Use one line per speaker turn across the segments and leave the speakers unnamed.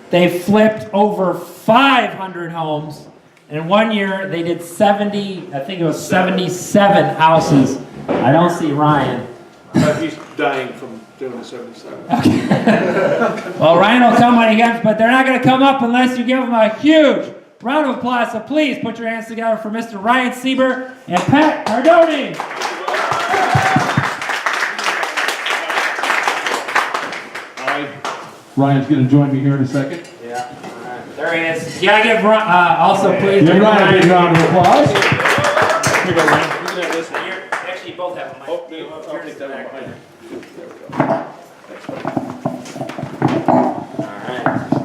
They flipped over 500 homes. And 1 year they did 70, I think it was 77 houses. I don't see Ryan.
He's dying from doing the 77.
Well, Ryan will come when he gets, but they're not going to come up unless you give them a huge round of applause. So please put your hands together for Mr. Ryan Siebert and Pat Cardoni.
Ryan's going to join me here in a second.
Yeah, all right. There he is. Yeah, give also please.
Give Ryan a big round of applause.
Here you go, Ryan. You can have this one.
Actually, you both have a mic.
Oh, I'll take that one behind you. There we go.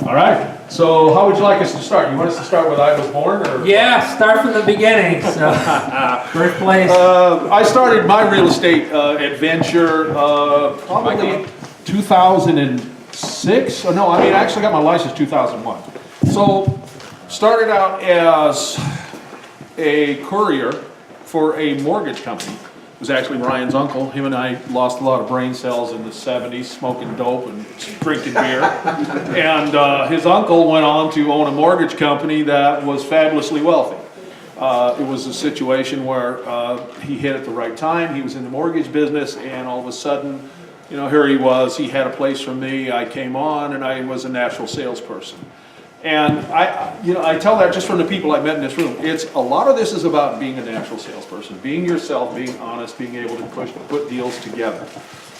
All right. So how would you like us to start? You want us to start with I was born? Or?
Yeah, start from the beginning. So, birthplace.
I started my real estate adventure probably 2006. Oh, no, I mean, I actually got my license 2001. So started out as a courier for a mortgage company. It was actually Ryan's uncle. Him and I lost a lot of brain cells in the 70s, smoking dope and drinking beer. And his uncle went on to own a mortgage company that was fabulously wealthy. It was a situation where he hit at the right time. He was in the mortgage business, and all of a sudden, you know, here he was. He had a place for me. I came on, and I was a natural salesperson. And I tell that just from the people I met in this room. A lot of this is about being a natural salesperson, being yourself, being honest, being able to put deals together.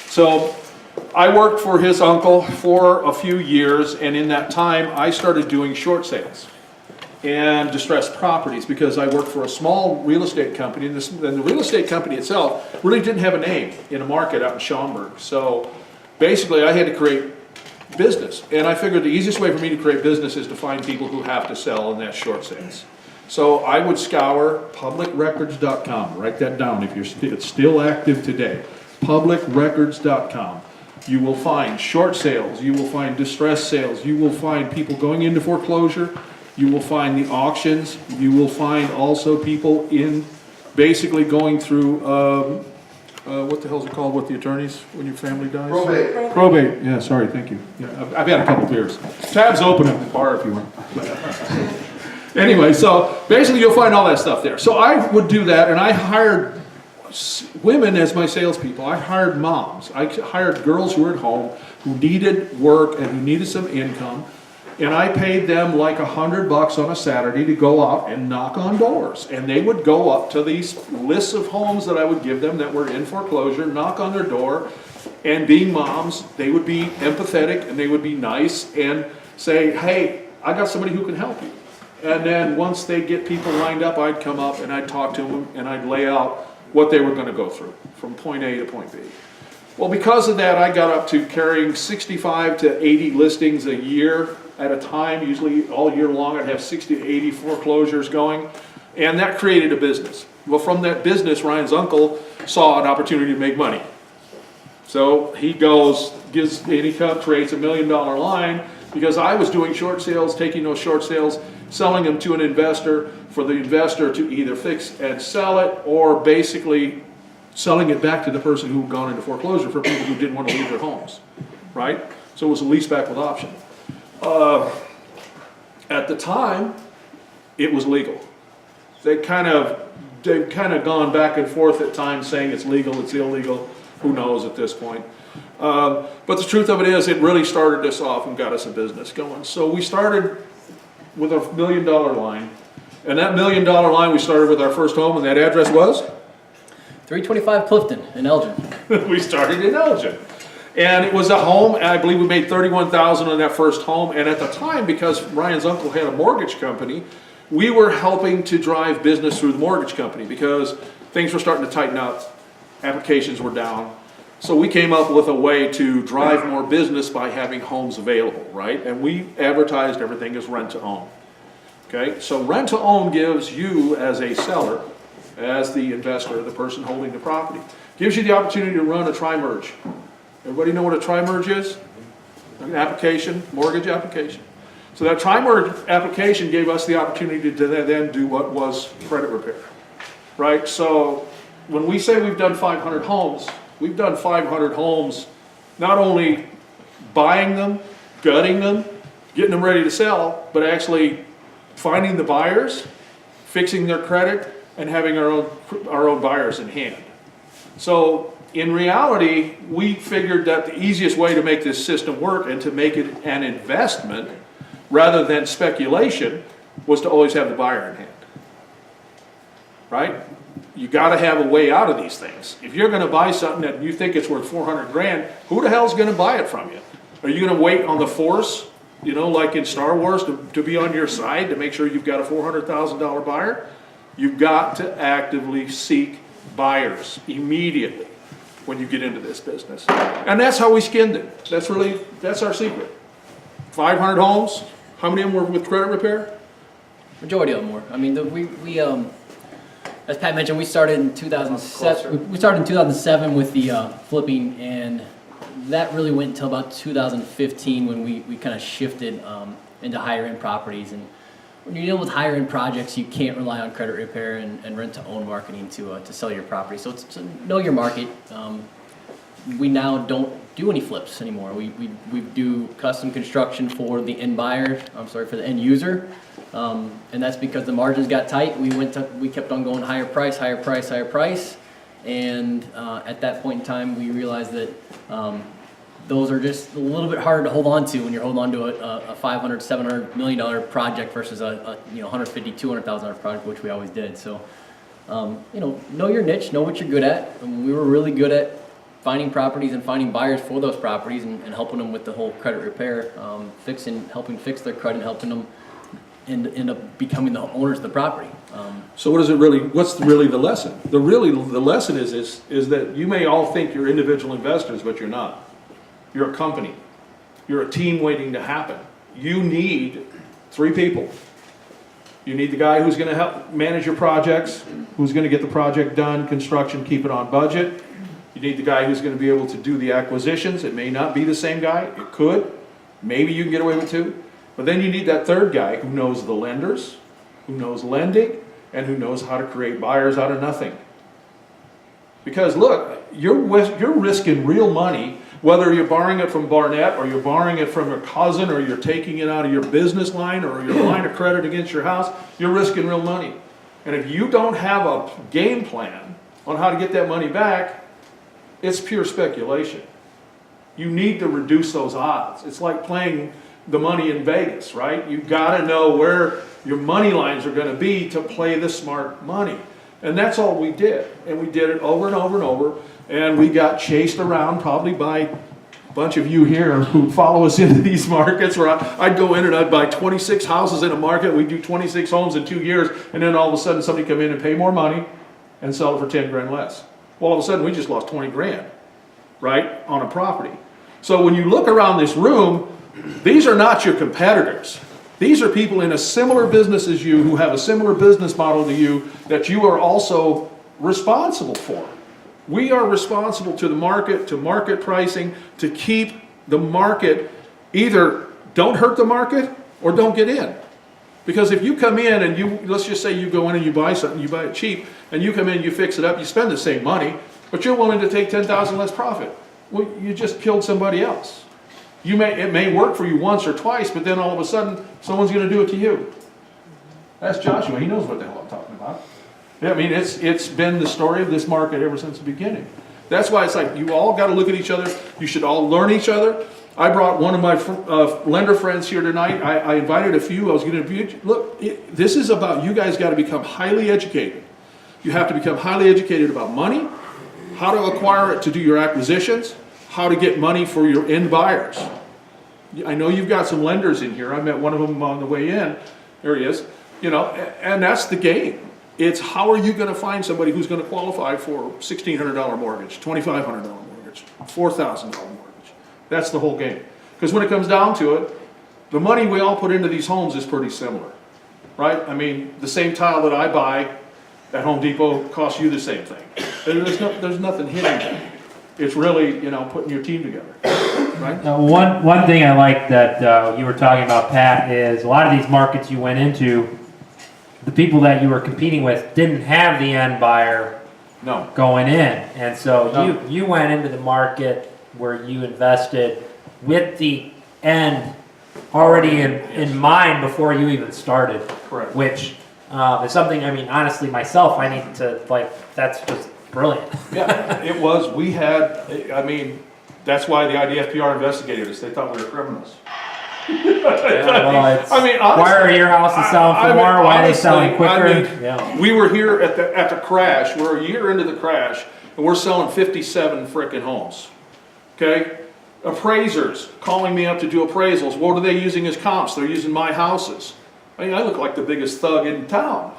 So I worked for his uncle for a few years, and in that time, I started doing short sales and distressed properties because I worked for a small real estate company, and the real estate company itself really didn't have a name in a market out in Schaumburg. So basically, I had to create business, and I figured the easiest way for me to create business is to find people who have to sell, and that's short sales. So I would scour publicrecords.com. Write that down if it's still active today. Publicrecords.com. You will find short sales. You will find distressed sales. You will find people going into foreclosure. You will find the auctions. You will find also people in basically going through what the hell's it called with the attorneys when your family dies?
Probate.
Probate. Yeah, sorry, thank you. Yeah, I've had a couple beers. Tabs open at the bar if you want. Anyway, so basically you'll find all that stuff there. So I would do that, and I hired women as my salespeople. I hired moms. I hired girls who were at home who needed work and who needed some income. And I paid them like $100 on a Saturday to go out and knock on doors. And they would go up to these lists of homes that I would give them that were in foreclosure, knock on their door, and being moms, they would be empathetic and they would be nice and say, hey, I got somebody who can help you. And then once they get people lined up, I'd come up and I'd talk to them and I'd lay out what they were going to go through from point A to point B. Well, because of that, I got up to carrying 65 to 80 listings a year at a time. Usually all year long I'd have 60 to 80 foreclosures going, and that created a business. Well, from that business, Ryan's uncle saw an opportunity to make money. So he goes, creates $1 million line because I was doing short sales, taking those short sales, selling them to an investor for the investor to either fix and sell it, or basically selling it back to the person who had gone into foreclosure for people who didn't want to leave their homes, right? So it was a lease back with option. At the time, it was legal. They've kind of gone back and forth at times saying it's legal, it's illegal, who knows at this point. But the truth of it is, it really started us off and got us a business going. So we started with a $1 million line, and that $1 million line we started with our first home, and that address was?
325 Clifton in Elgin.
We started in Elgin. And it was a home, and I believe we made $31,000 on that first home. And at the time, because Ryan's uncle had a mortgage company, we were helping to drive business through the mortgage company because things were starting to tighten up, applications were down. So we came up with a way to drive more business by having homes available, right? And we advertised everything as rent to own. Okay, so rent to own gives you as a seller, as the investor, the person holding the property, gives you the opportunity to run a tri-merge. Everybody know what a tri-merge is? An application, mortgage application. So that tri-merge application gave us the opportunity to then do what was credit repair, right? So when we say we've done 500 homes, we've done 500 homes, not only buying them, gutting them, getting them ready to sell, but actually finding the buyers, fixing their credit, and having our own buyers in hand. So in reality, we figured that the easiest way to make this system work and to make it an investment rather than speculation was to always have the buyer in hand. Right? You gotta have a way out of these things. If you're gonna buy something that you think it's worth 400 grand, who the hell's gonna buy it from you? Are you gonna wait on the force, you know, like in Star Wars, to be on your side to make sure you've got a $400,000 buyer? You've got to actively seek buyers immediately when you get into this business. And that's how we skinned it. That's our secret. 500 homes, how many of them were with credit repair?
Majority of them were. I mean, we as Pat mentioned, we started in 2007. We started in 2007 with the flipping, and that really went until about 2015 when we kind of shifted into higher end properties. And when you're dealing with higher end projects, you can't rely on credit repair and rent to own marketing to sell your property. So it's to know your market. We now don't do any flips anymore. We do custom construction for the end buyer. For the end user. And that's because the margins got tight. We kept on going higher price, and at that point in time, we realized that those are just a little bit harder to hold on to when you're holding on to a $500, $700 million project versus a $150,000, $200,000 project, which we always did. So, know your niche, know what you're good at. And we were really good at finding properties and finding buyers for those properties and helping them with the whole credit repair, helping fix their credit, helping them end up becoming the owners of the property.
So what's really the lesson? The lesson is that you may all think you're individual investors, but you're not. You're a company. You're a team waiting to happen. You need 3 people. You need the guy who's gonna help manage your projects, who's gonna get the project done, construction, keep it on budget. You need the guy who's gonna be able to do the acquisitions. It may not be the same guy, it could. Maybe you can get away with 2. But then you need that third guy who knows the lenders, who knows lending, and who knows how to create buyers out of nothing. Because look, you're risking real money, whether you're borrowing it from Barnett, or you're borrowing it from your cousin, or you're taking it out of your business line, or your line of credit against your house, you're risking real money. And if you don't have a game plan on how to get that money back, it's pure speculation. You need to reduce those odds. It's like playing the money in Vegas, right? You've got to know where your money lines are going to be to play the smart money. And that's all we did. And we did it over and over and over. And we got chased around probably by a bunch of you here who follow us into these markets where I'd go in and I'd buy 26 houses in a market. We'd do 26 homes in 2 years. And then all of a sudden somebody come in and pay more money and sell it for 10 grand less. Well, all of a sudden we just lost 20 grand, right, on a property. So when you look around this room, these are not your competitors. These are people in a similar business as you who have a similar business model to you that you are also responsible for. We are responsible to the market, to market pricing, to keep the market, either don't hurt the market or don't get in. Because if you come in and let's just say you go in and you buy something, you buy it cheap, and you come in, you fix it up, you spend the same money, but you're willing to take 10,000 less profit. Well, you just killed somebody else. It may work for you once or twice, but then all of a sudden, someone's going to do it to you. That's Joshua. He knows what the hell I'm talking about. Yeah, I mean, it's been the story of this market ever since the beginning. That's why it's like you all got to look at each other. You should all learn each other. I brought one of my lender friends here tonight. I invited a few. I was going to look. This is about you guys got to become highly educated. You have to become highly educated about money, how to acquire it to do your acquisitions, how to get money for your end buyers. I know you've got some lenders in here. I met one of them on the way in. There he is. And that's the game. It's how are you going to find somebody who's going to qualify for $1,600 mortgage, $2,500 mortgage, $4,000 mortgage. That's the whole game. Because when it comes down to it, the money we all put into these homes is pretty similar, right? I mean, the same tile that I buy at Home Depot costs you the same thing. There's nothing hidden there. It's really, putting your team together, right?
One thing I like that you were talking about, Pat, is a lot of these markets you went into, the people that you were competing with didn't have the end buyer going in. And so you went into the market where you invested with the end already in mind before you even started.
Correct.
Which is something, I mean, honestly, myself, I need to, like, that's just brilliant.
Yeah, it was, we had, I mean, that's why the IDFPR investigated us, they thought we were criminals.
Well, it's,
I mean,
why are your houses selling for more? Why are they selling quicker?
I mean,
Yeah.
we were here at the crash, we're a year into the crash, and we're selling 57 frickin' homes, okay? Appraisers calling me up to do appraisals, what are they using as comps? They're using my houses. I mean, I look like the biggest thug in town,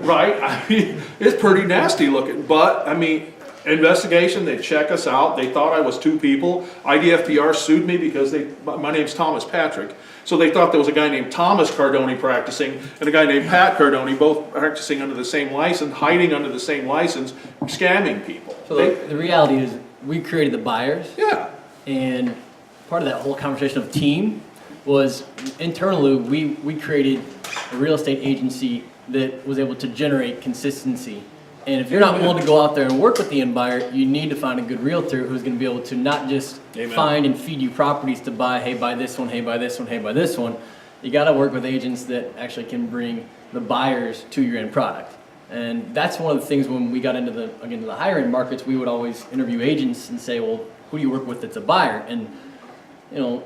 right? I mean, it's pretty nasty looking, but, I mean, investigation, they check us out, they thought I was two people. IDFPR sued me because my name's Thomas Patrick, so they thought there was a guy named Thomas Cardoni practicing and a guy named Pat Cardoni, both practicing under the same license, hiding under the same license, scamming people.
So the reality is, we created the buyers,
Yeah,
and part of that whole conversation of team was internally, we created a real estate agency that was able to generate consistency. And if you're not willing to go out there and work with the end buyer, you need to find a good realtor who's going to be able to not just
Amen.
find and feed you properties to buy, hey, buy this one, hey, buy this one, hey, buy this one. You got to work with agents that actually can bring the buyers to your end product. And that's one of the things when we got into the higher end markets, we would always interview agents and say, well, who do you work with that's a buyer? And, you know,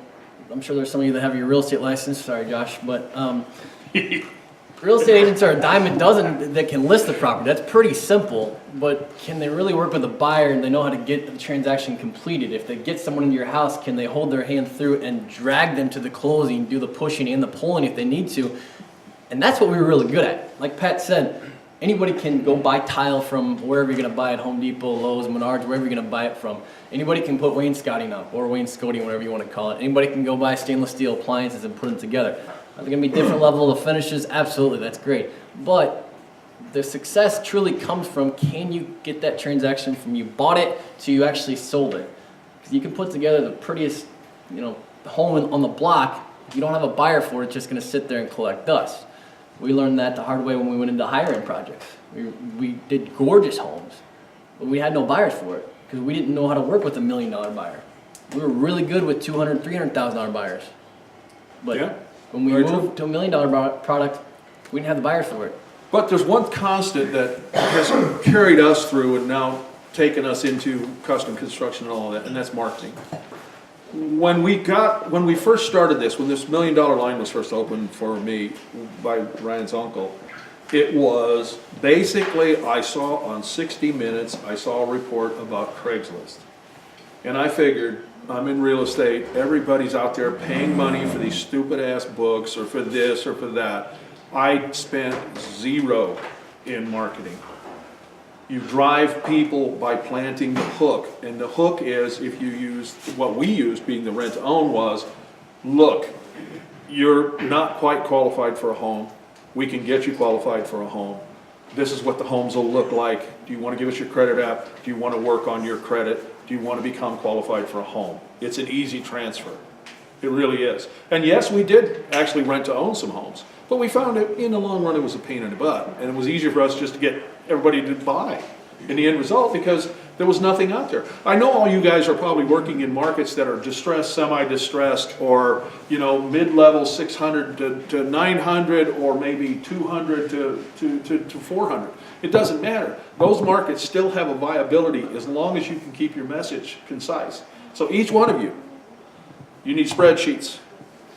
I'm sure there's some of you that have your real estate license, sorry Josh, but real estate agents are a dime a dozen that can list the property. That's pretty simple, but can they really work with a buyer and they know how to get the transaction completed? If they get someone into your house, can they hold their hand through it and drag them to the closing, do the pushing and the pulling if they need to? And that's what we were really good at. Like Pat said, anybody can go buy tile from wherever you're gonna buy it, Home Depot, Lowe's, Menards, wherever you're gonna buy it from. Anybody can put wainscoting up, or wainscoting, whatever you wanna call it. Anybody can go buy stainless steel appliances and put them together. Are there gonna be different level of finishes? Absolutely, that's great. But the success truly comes from, can you get that transaction from you bought it to you actually sold it? Because you can put together the prettiest, home on the block. If you don't have a buyer for it, it's just gonna sit there and collect dust. We learned that the hard way when we went into higher end projects. We did gorgeous homes, but we had no buyers for it because we didn't know how to work with $1 million buyer. We were really good with $200,000, $300,000 buyers. But
Yeah,
when we
very
moved to $1 million product, we didn't have the buyers for it.
but there's one constant that has carried us through and now taken us into custom construction and all of that, and that's marketing. When we first started this, when this $1 million line was first opened for me by Ryan's uncle, it was basically, I saw on 60 Minutes, I saw a report about Craigslist. And I figured, I'm in real estate, everybody's out there paying money for these stupid ass books or for this or for that. I spent zero in marketing. You drive people by planting the hook, and the hook is, if you use, what we used being the rent to own was, look, you're not quite qualified for a home, we can get you qualified for a home. This is what the homes will look like. Do you want to give us your credit app? Do you want to work on your credit? Do you want to become qualified for a home? It's an easy transfer. It really is. And yes, we did actually rent to own some homes, but we found it in the long run it was a pain in the butt, and it was easier for us just to get everybody to buy in the end result because there was nothing out there. I know all you guys are probably working in markets that are distressed, semi-distressed, or mid-level 600 to 900, or maybe 200 to 400. It doesn't matter. Those markets still have a viability as long as you can keep your message concise. So each one of you need spreadsheets,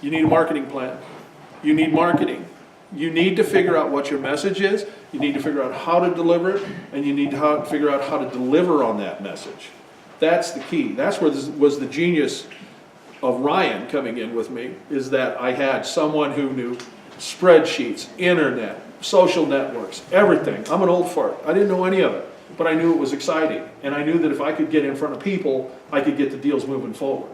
you need a marketing plan, you need marketing. You need to figure out what your message is, you need to figure out how to deliver it, and you need to figure out how to deliver on that message. That's the key. That's where this was the genius of Ryan coming in with me, is that I had someone who knew spreadsheets, internet, social networks, everything. I'm an old fart. I didn't know any of it, but I knew it was exciting. And I knew that if I could get in front of people, I could get the deals moving forward.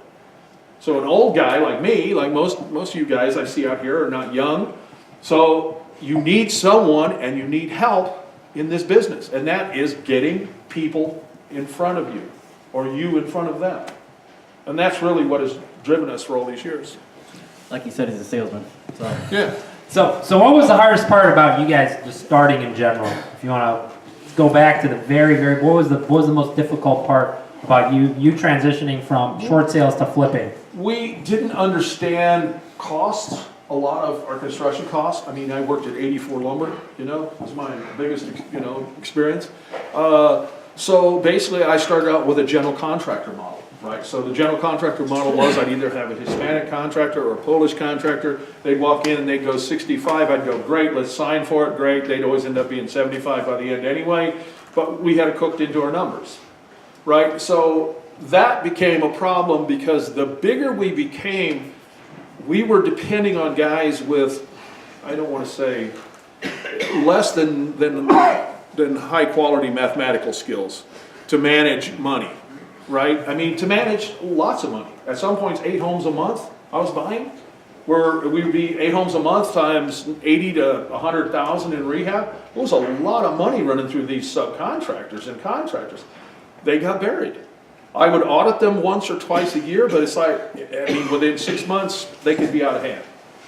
So an old guy like me, like most of you guys I see out here are not young, so you need someone and you need help in this business, and that is getting people in front of you, or you in front of them. And that's really what has driven us for all these years.
Like you said, he's a salesman. So
Yeah.
So what was the hardest part about you guys just starting in general? If you want to go back to the very, what was the most difficult part about you transitioning from short sales to flipping?
We didn't understand costs a lot of our construction costs. I mean, I worked at 84 Lumber, you know, was my biggest, you know, experience. So basically I started out with a general contractor model, right? So the general contractor model was I'd either have a Hispanic contractor or a Polish contractor. They'd walk in and they'd go 65, I'd go, great, let's sign for it, great. They'd always end up being 75 by the end anyway, but we had it cooked into our numbers, right? So that became a problem because the bigger we became, we were depending on guys with, I don't want to say, less than high quality mathematical skills to manage money, right? I mean, to manage lots of money. At some points, 8 homes a month I was buying, where we would be 8 homes a month times 80 to 100,000 in rehab. It was a lot of money running through these subcontractors and contractors. They got buried. I would audit them once or twice a year, but it's like, I mean, within 6 months, they could be out of hand,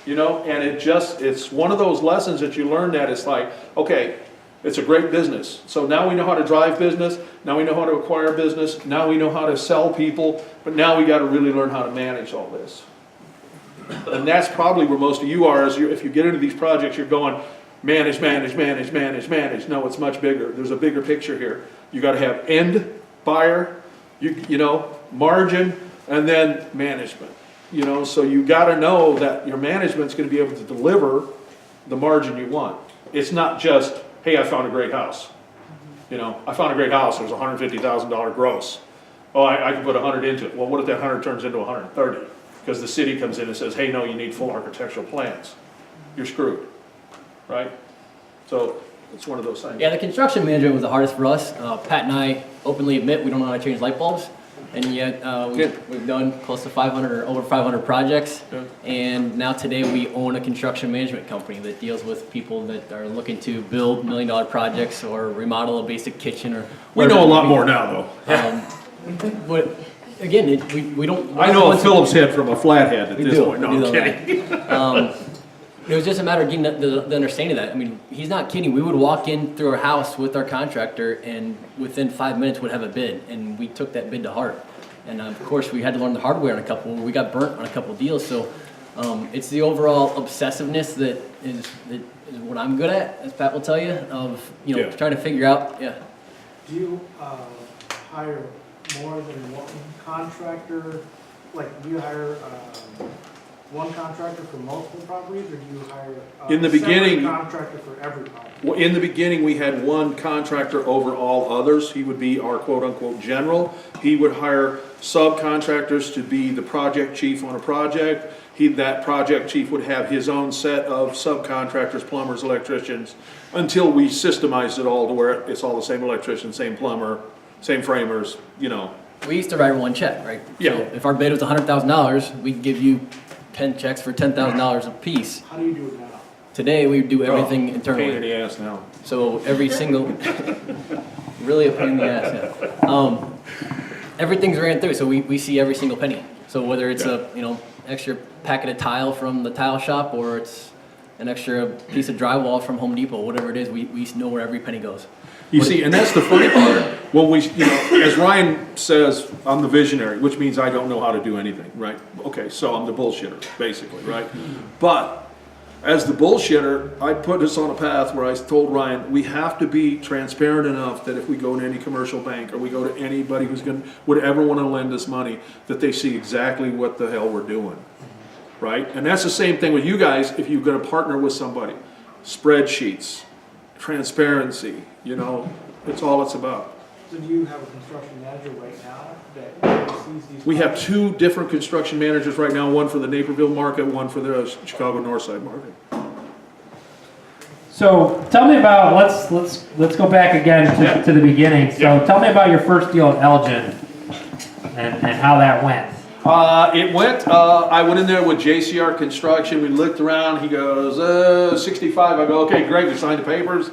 you know? And it's one of those lessons that you learn that it's like, okay, it's a great business. So now we know how to drive business, now we know how to acquire business, now we know how to sell people, but now we gotta really learn how to manage all this. And that's probably where most of you are, is if you get into these projects, you're going, manage, manage, manage, manage, manage. No, it's much bigger. There's a bigger picture here. You gotta have end buyer, you know, margin, and then management. You know, so you gotta know that your management's gonna be able to deliver the margin you want. It's not just, hey, I found a great house. You know, I found a great house, it was $150,000 gross. Oh, I can put 100 into it. Well, what if that 100 turns into 130? Because the city comes in and says, hey, no, you need full architectural plans. You're screwed, right? So it's one of those things.
Yeah, the construction management was the hardest for us. Pat and I openly admit we don't know how to change light bulbs, and yet we've done close to 500 or over 500 projects.
Yeah.
And now today we own a construction management company that deals with people that are looking to build $1 million projects or remodel a basic kitchen or.
We know a lot more now, though.
But again, we don't.
I know a Phillips head from a flathead at this point. No,
we do
I'm kidding.
It was just a matter of getting the understanding of that. I mean, he's not kidding. We would walk in through our house with our contractor, and within 5 minutes would have a bid, and we took that bid to heart. And of course, we had to learn the hard way on a couple. We got burnt on a couple deals. So it's the overall obsessiveness that is what I'm good at, as Pat will tell you, of trying to figure out. Yeah.
Do you hire more than one contractor? Like, do you hire one contractor for multiple properties, or do you hire
In the
a separate
beginning-
contractor for every property?
Well, in the beginning, we had one contractor over all others. He would be our quote-unquote general. He would hire subcontractors to be the project chief on a project. That project chief would have his own set of subcontractors, plumbers, electricians, until we systemized it all to where it's all the same electrician, same plumber, same framers, you know.
We used to write one check, right?
Yeah.
So if our bid was $100,000, we'd give you 10 checks for $10,000 a piece.
How do you do it now?
Today, we do everything
Pain in
internally.
the ass now.
So every single, really a pain in the ass, yeah. Everything's ran through, so we see every single penny. So whether it's a, extra packet of tile from the tile shop, or it's an extra piece of drywall from Home Depot, whatever it is, we know where every penny goes.
You see, and that's the funny part. Well, as Ryan says, I'm the visionary, which means I don't know how to do anything, right? Okay, so I'm the bullshitter, basically, right? But as the bullshitter, I put us on a path where I told Ryan, we have to be transparent enough that if we go to any commercial bank, or we go to anybody would ever want to lend us money, that they see exactly what the hell we're doing, right? And that's the same thing with you guys if you're going to partner with somebody. Spreadsheets, transparency, it's all it's about.
So do you have a construction manager right now that sees these?
We have 2 different construction managers right now, one for the Naperville market, one for the Chicago Northside market.
So tell me about, let's go back again to the beginning. So tell me about your first deal at Elgin and how that went.
I went in there with JCR Construction, we looked around, he goes, 65, I go, okay, great, we signed the papers.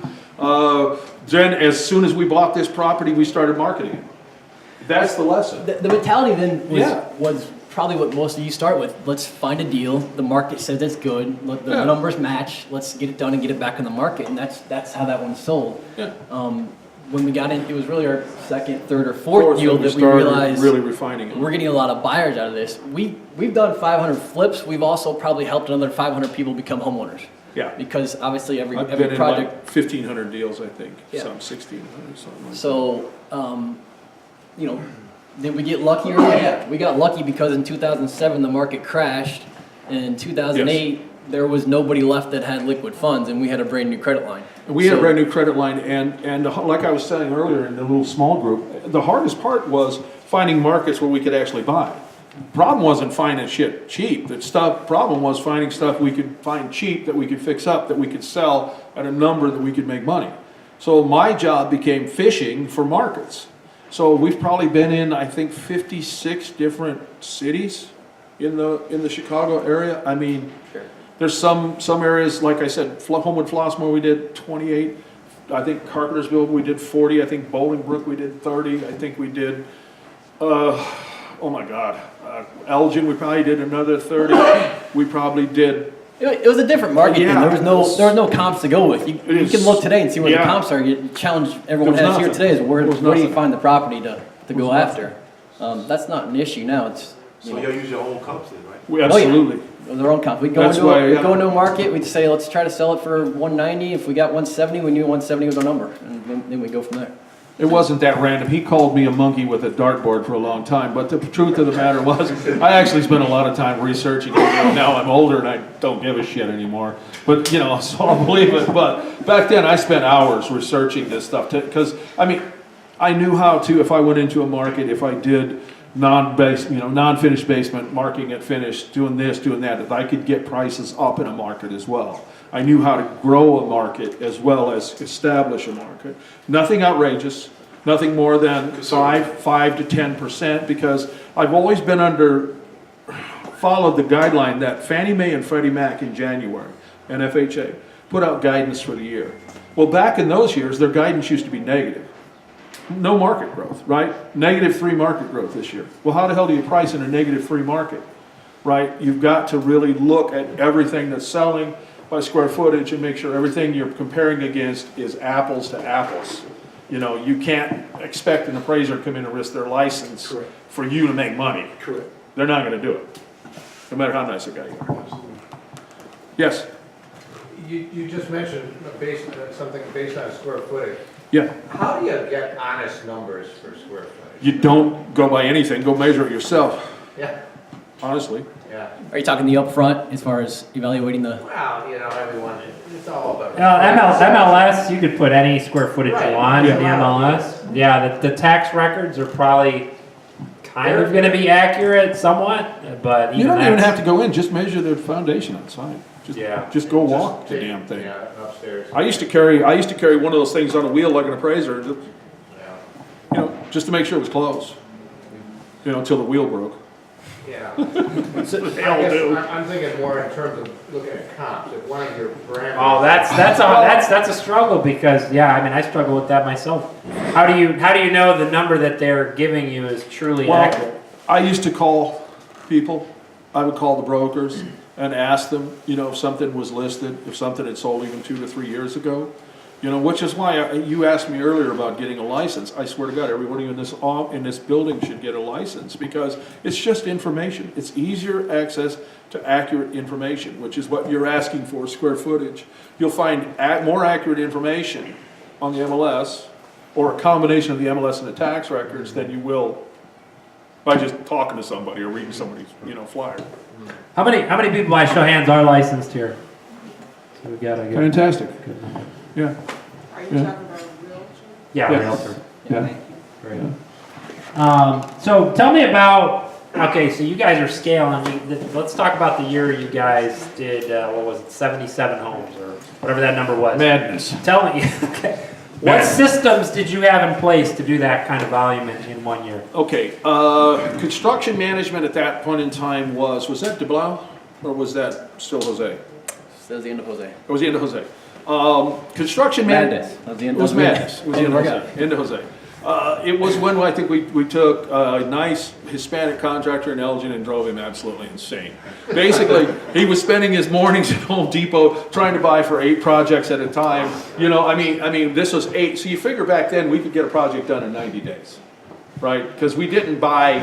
Then as soon as we bought this property, we started marketing it. That's the lesson.
The mentality then
Yeah.
was probably what most of you start with. Let's find a deal. The market says it's good. The numbers match. Let's get it done and get it back on the market. And that's how that one sold.
Yeah.
when we got in, it was really our second, third, or fourth deal that we
started
realized
really refining it.
we're getting a lot of buyers out of this. We've done 500 flips. We've also probably helped another 500 people become homeowners.
Yeah.
Because obviously every
I've been in
project.
like 1,500 deals, I think,
Yeah.
some 1,600, something like that.
So, you know, did we get lucky or not? Yeah, we got lucky because in 2007 the market crashed, and in 2008 there was nobody left that had liquid funds, and we had a brand new credit line.
We had a
So-
brand new credit line, and like I was saying earlier in the little small group, the hardest part was finding markets where we could actually buy. Problem wasn't finding shit cheap. Problem was finding stuff we could find cheap, that we could fix up, that we could sell at a number that we could make money. So my job became fishing for markets. So we've probably been in, I think, 56 different cities in the Chicago area. I mean, there's some areas, like I said, Homewood Flossmoor, we did 28. I think Carpentersville, we did 40. I think Bolingbrook, we did 30. I think we did, oh my God, Elgin, we probably did another 30. We probably did.
It was a different market then.
Yeah.
There was no comps to go with. You can look today and see where the
Yeah.
comps are. You challenge everyone
There was
has here
nothing.
today is where
There was
do you
nothing.
find the property to go
was
after? That's not an issue now. It's
So you'll use your own comps then, right?
We absolutely.
their own comps. We go
That's
into
why,
we
yeah.
go into a market. We say let's try to sell it for 190. If we got 170, we knew 170 was our number, and then we go from there.
It wasn't that random. He called me a monkey with a dartboard for a long time, but the truth of the matter was, I actually spent a lot of time researching it. Now I'm older and I don't give a shit anymore. But, you know, so I'll believe it. But back then I spent hours researching this stuff because, I mean, I knew how to, if I went into a market, if I did non-finished basement, marking it finished, doing this, doing that I could get prices up in a market as well. I knew how to grow a market as well as establish a market. Nothing outrageous, nothing more than 5 to 10%, because I've always been followed the guideline that Fannie Mae and Freddie Mac in January, and FHA, put out guidance for the year. Well, back in those years, their guidance used to be negative. No market growth, right? -3 market growth this year. Well, how the hell do you price in a -3 market, right? You've got to really look at everything that's selling by square footage and make sure everything you're comparing against is apples to apples. You know, you can't expect an appraiser to come in and risk their license
Correct.
for you to make money.
Correct.
They're not gonna do it, no matter how nice a guy you are. Yes,
You just mentioned something based on square footage.
yeah.
How do you get honest numbers for square footage?
You don't go by anything, go measure it yourself,
Yeah,
honestly.
yeah.
Are you talking the upfront as far as evaluating the?
Well, everyone, it's all about.
MLS, you could put any square footage
Right.
you want in the
Yeah.
MLS. Yeah, the tax records are probably kind of gonna be accurate somewhat, but
You don't even
that's-
have to go in, just measure the foundation outside.
Yeah.
Just go walk the damn thing.
Yeah, upstairs.
I used to carry one of those things on a wheel like an appraiser,
Yeah.
just to make sure it was closed. Until the wheel broke.
Yeah.
They all do.
I'm thinking more in terms of looking at comps, if one of your parameters.
Oh, that's a struggle because I mean I struggle with that myself. How do you know the number that they're giving you is truly accurate?
I used to call people, I would call the brokers and ask them, if something was listed, if something had sold even 2 to 3 years ago. Which is why you asked me earlier about getting a license. I swear to God, everybody in this building should get a license because it's just information. It's easier access to accurate information, which is what you're asking for, square footage. You'll find more accurate information on the MLS or a combination of the MLS and the tax records than you will by just talking to somebody or reading somebody's, flyer.
How many people by show of hands are licensed here? So we got a good
Fantastic.
number.
Yeah.
Are you
Yeah.
talking about a realtor?
Yeah,
Yes.
realtor.
Yeah.
Great. So tell me about, okay, so you guys are scaling. Let's talk about the year you guys did, 77 homes or whatever that number was.
Madness.
Tell me, okay, what systems did you have in place to do that kind of volume in 1 year?
Okay, construction management at that point in time was that DeBlau or was that still Jose?
That was the end of Jose.
It was the end of Jose. Construction
Madness. That was the end.
It was
that was
madness. It was the end of
Oh my
Jose. End of Jose. It was when I think we took a nice Hispanic contractor in Elgin and drove him absolutely insane. Basically, he was spending his mornings at Home Depot trying to buy for 8 projects at a time. You know, I mean, this was 8. So you figure back then we could get a project done in 90 days, right? Because we didn't buy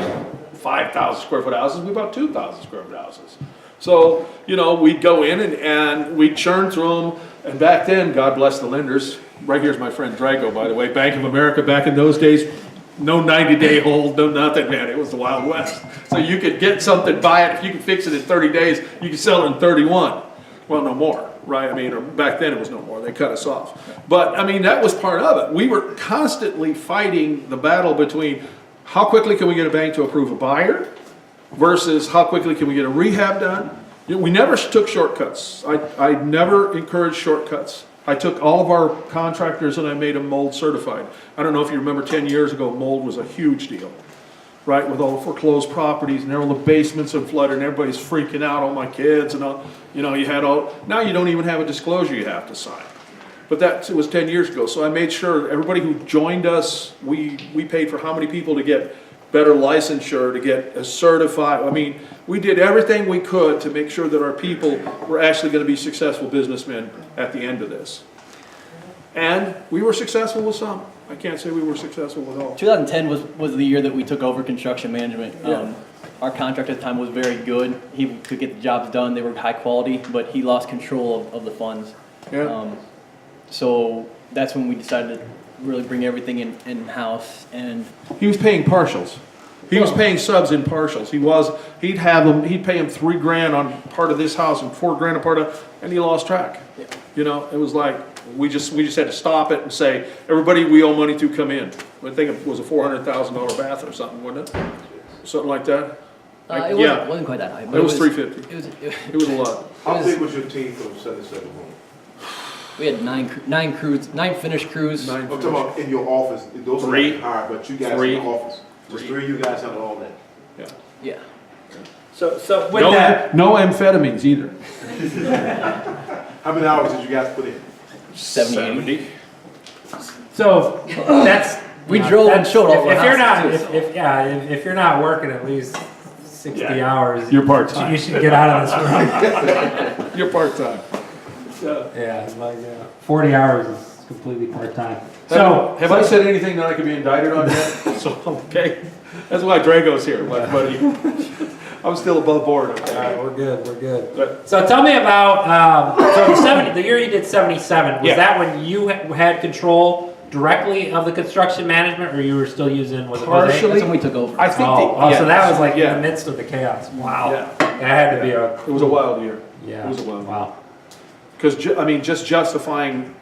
5,000 square foot houses, we bought 2,000 square foot houses. So, you know, we'd go in and we'd churn through them. And back then, God bless the lenders. Right here's my friend Drago, by the way. Bank of America back in those days, no 90-day hold, no nothing, man. It was the Wild West. So you could get something, buy it. If you could fix it in 30 days, you could sell it in 31. Well, no more, right? I mean, or back then it was no more. They cut us off. But, I mean, that was part of it. We were constantly fighting the battle between how quickly can we get a bank to approve a buyer versus how quickly can we get a rehab done. You know, we never took shortcuts. I never encouraged shortcuts. I took all of our contractors and I made them mold certified. I don't know if you remember 10 years ago, mold was a huge deal, right? With all the foreclosed properties and all the basements and flooded and everybody's freaking out, all my kids and all, you know, you had all, now you don't even have a disclosure you have to sign. But that was 10 years ago. So I made sure everybody who joined us, we paid for how many people to get better licensure, to get a certified. I mean, we did everything we could to make sure that our people were actually going to be successful businessmen at the end of this. And we were successful with some. I can't say we were successful with all.
2010 was the year that we took over construction management.
Yeah.
Our contractor at the time was very good. He could get the jobs done. They were high quality, but he lost control of the funds.
Yeah.
So that's when we decided to really bring everything in-house. And
He was paying partials. He was paying subs in partials. He'd pay him $3,000 on part of this house and $4,000 on part of, and he lost track.
Yeah.
You know, it was like, we just had to stop it and say, everybody we owe money to come in. I think it was a $400,000 bath or something, wasn't it? Something like that?
it wasn't quite that high. But
It was $350.
It
It was a lot.
How big was your team from 77 home?
We had nine crews, 9 finished crews.
I'm talking about in your office, those are
Three.
not hired, but you guys
Three.
in the office. Just 3 of you guys handle all that.
Yeah.
Yeah.
So with that,
No amphetamines either.
How many hours did you guys put in?
70.
so that's
We
you know,
drove and
that's-
showed off
If
our
you're not,
houses, too.
if you're not working at least 60
Yeah.
hours,
You're part-time.
You should get out of this room.
You're part-time.
Yeah, it's like 40 hours is completely part-time. So
Have I said anything that I could be indicted on yet? So, okay. That's why Drago's here, my buddy. I'm still above board.
All right, we're good.
But-
So tell me about, the year you did 77, was
Yeah.
that when you had control directly of the construction management, or you were still using, was it Jose?
Partially.
That's when we took over.
I think
So that was like in
yeah.
the midst of the chaos. Wow.
Yeah.
That had to be a,
It was a wild year.
yeah.
It was a wild year.
Wow.
Because, just justifying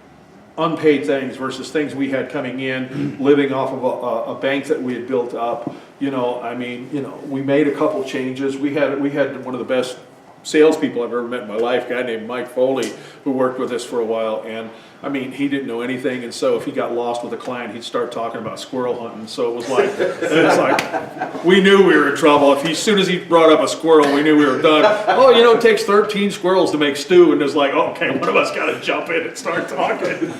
unpaid things versus things we had coming in, living off of a bank that we had built up, you know, I mean, you know, we made a couple changes. We had one of the best salespeople I've ever met in my life, a guy named Mike Foley, who worked with us for a while, and I mean, he didn't know anything, and so if he got lost with a client, he'd start talking about squirrel hunting. So it was like, we knew we were in trouble. As soon as he brought up a squirrel, we knew we were done. Oh, you know, it takes 13 squirrels to make stew, and it's like, okay, one of us got to jump in and start talking.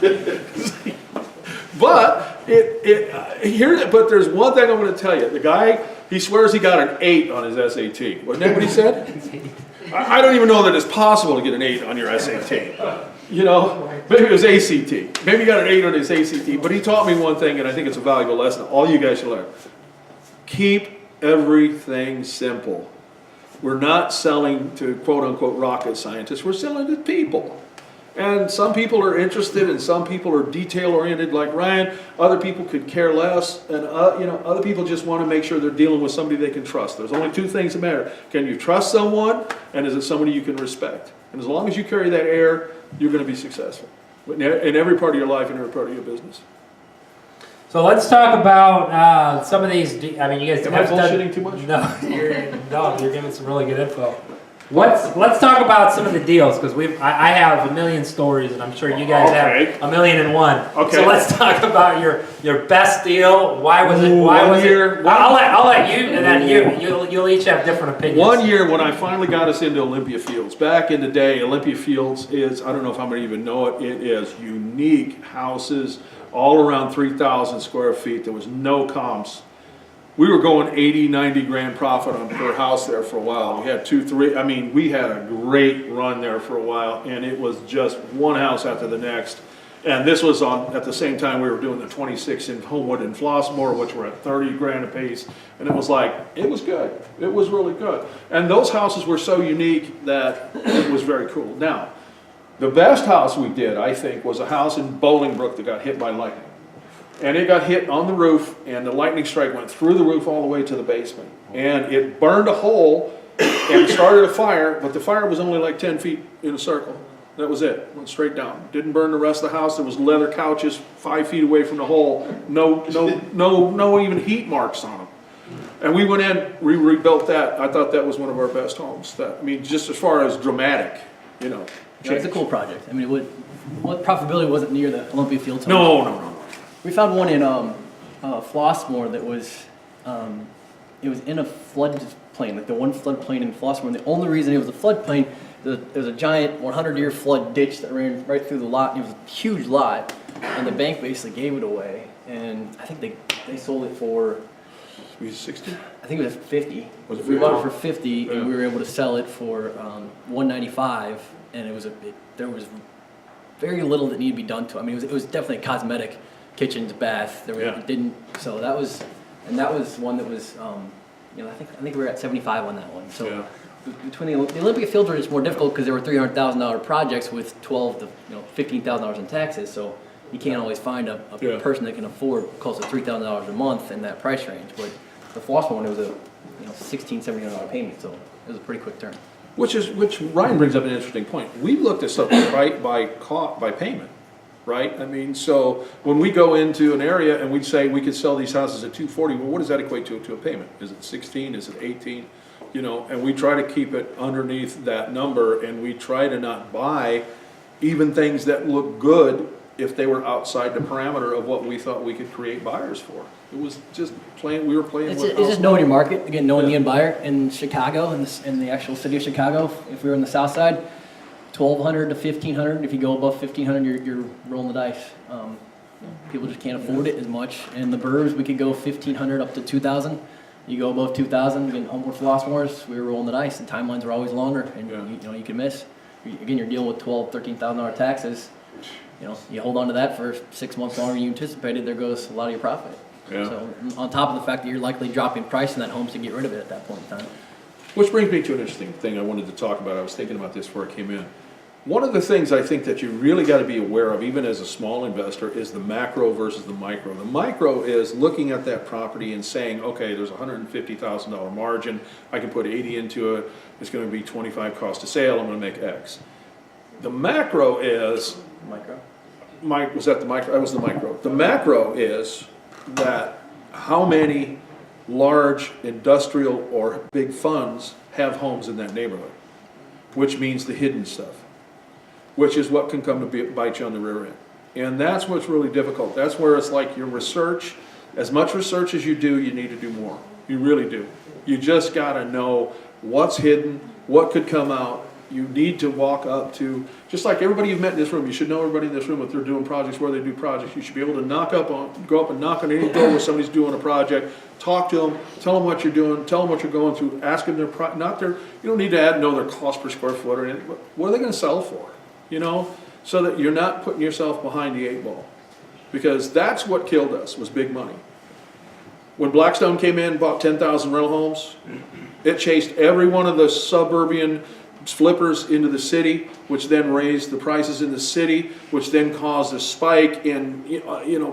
But but there's one thing I'm going to tell you. The guy, he swears he got an 8 on his SAT. Wasn't that what he said? I don't even know that it's possible to get an 8 on your SAT. You know, maybe it was ACT. Maybe he got an 8 on his ACT. But he taught me one thing, and I think it's a valuable lesson. All you guys should learn. Keep everything simple. We're not selling to quote-unquote rocket scientists. We're selling to people. And some people are interested, and some people are detail-oriented like Ryan. Other people could care less, and you know, other people just want to make sure they're dealing with somebody they can trust. There's only 2 things that matter. Can you trust someone, and is it somebody you can respect? And as long as you carry that air, you're going to be successful in every part of your life and every part of your business.
So let's talk about some of these. I mean, you guys
Am I
have done.
bullshitting too much?
No, you're giving some really good info. Let's talk about some of the deals, because I have a million stories, and I'm sure you guys
Okay.
have a million and one.
Okay.
So let's talk about your best deal. Why was it? Why was it? I'll let you, and then you'll each have different opinions.
One year when I finally got us into Olympia Fields, back in the day, Olympia Fields is, I don't know if how many even know it, it is unique houses all around 3,000 square feet. There was no comps. We were going 80, 90 grand profit on per house there for a while. We had 2, 3, I mean, we had a great run there for a while, and it was just one house after the next. And this was on, at the same time we were doing the 26 in Homewood and Flossmoor, which were at 30 grand a piece. And it was like, it was good. It was really good. And those houses were so unique that it was very cool. Now, the best house we did, I think, was a house in Bolingbrook that got hit by lightning. And it got hit on the roof, and the lightning strike went through the roof all the way to the basement. And it burned a hole and started a fire, but the fire was only like 10 feet in a circle. That was it, went straight down. Didn't burn the rest of the house. There was leather couches 5 feet away from the hole. No even heat marks on them. And we went in, we rebuilt that. I thought that was one of our best homes. That, I mean, just as far as dramatic, you know.
Yeah, it's a cool project. I mean, what profitability wasn't near the Olympia Field?
No.
We found one in Flossmoor that was, it was in a floodplain, like the one floodplain in Flossmoor. And the only reason it was a floodplain, there was a giant 100-year flood ditch that ran right through the lot. And it was a huge lot, and the bank basically gave it away. And I think they sold it for,
Was it 60?
I think it was 50.
Was it
We bought it
50?
for 50,
Yeah.
and we were able to sell it for 195. And there was very little that needed to be done to it. I mean, it was definitely cosmetic. Kitchens, bath.
Yeah.
It didn't. So that was one that was. You know, I think we were at 75 on that one. So
Yeah.
between the Olympia Fields were just more difficult because they were $300,000 projects with $12,000 to $15,000 in taxes. So you can't always find a
Yeah.
person that can afford close to $3,000 a month in that price range. But the Floss one, it was a $1,600, $1,700 payment. So it was a pretty quick turn.
Which Ryan brings up an interesting point. We looked at stuff by payment, right? I mean, so when we go into an area and we'd say we could sell these houses at 240, well, what does that equate to a payment? Is it 16? Is it 18? You know, and we try to keep it underneath that number, and we try to not buy even things that look good if they were outside the parameter of what we thought we could create buyers for. It was just playing. We were playing.
It's
with
just knowing your market. Again, knowing the end buyer in Chicago, in the actual city of Chicago. If we were on the south side, 1,200 to 1,500. If you go above 1,500, you're rolling the dice. People just can't afford it as much. In the burbs, we could go 1,500 up to 2,000. You go above 2,000, again, Homewood Flossmoors, we were rolling the dice. The timelines were always longer, and you can miss. Again, you're dealing with $12,000, $13,000 taxes. You hold on to that for 6 months longer than you anticipated. There goes a lot of your profit.
Yeah.
So on top of the fact that you're likely dropping price in that home to get rid of it at that point in time.
Which brings me to an interesting thing I wanted to talk about. I was thinking about this before I came in. One of the things I think that you really got to be aware of, even as a small investor, is the macro versus the micro. The micro is looking at that property and saying, okay, there's a $150,000 margin. I can put 80 into it. It's going to be 25 cost of sale. I'm going to make X. The macro is...
Micro?
Was that the micro? That was the micro. The macro is that how many large industrial or big funds have homes in that neighborhood, which means the hidden stuff, which is what can come to bite you on the rear end. And that's what's really difficult. That's where it's like your research, as much research as you do, you need to do more. You really do. You just got to know what's hidden, what could come out. You need to walk up to, just like everybody you've met in this room, you should know everybody in this room if they're doing projects, where they do projects. You should be able to go up and knock on any door where somebody's doing a project, talk to them, tell them what you're doing, tell them what you're going through, ask them you don't need to know their cost per square foot or anything, but what are they going to sell for? So that you're not putting yourself behind the 8 ball. Because that's what killed us, was big money. When Blackstone came in and bought 10,000 rental homes, it chased every one of the suburban flippers into the city, which then raised the prices in the city, which then caused a spike in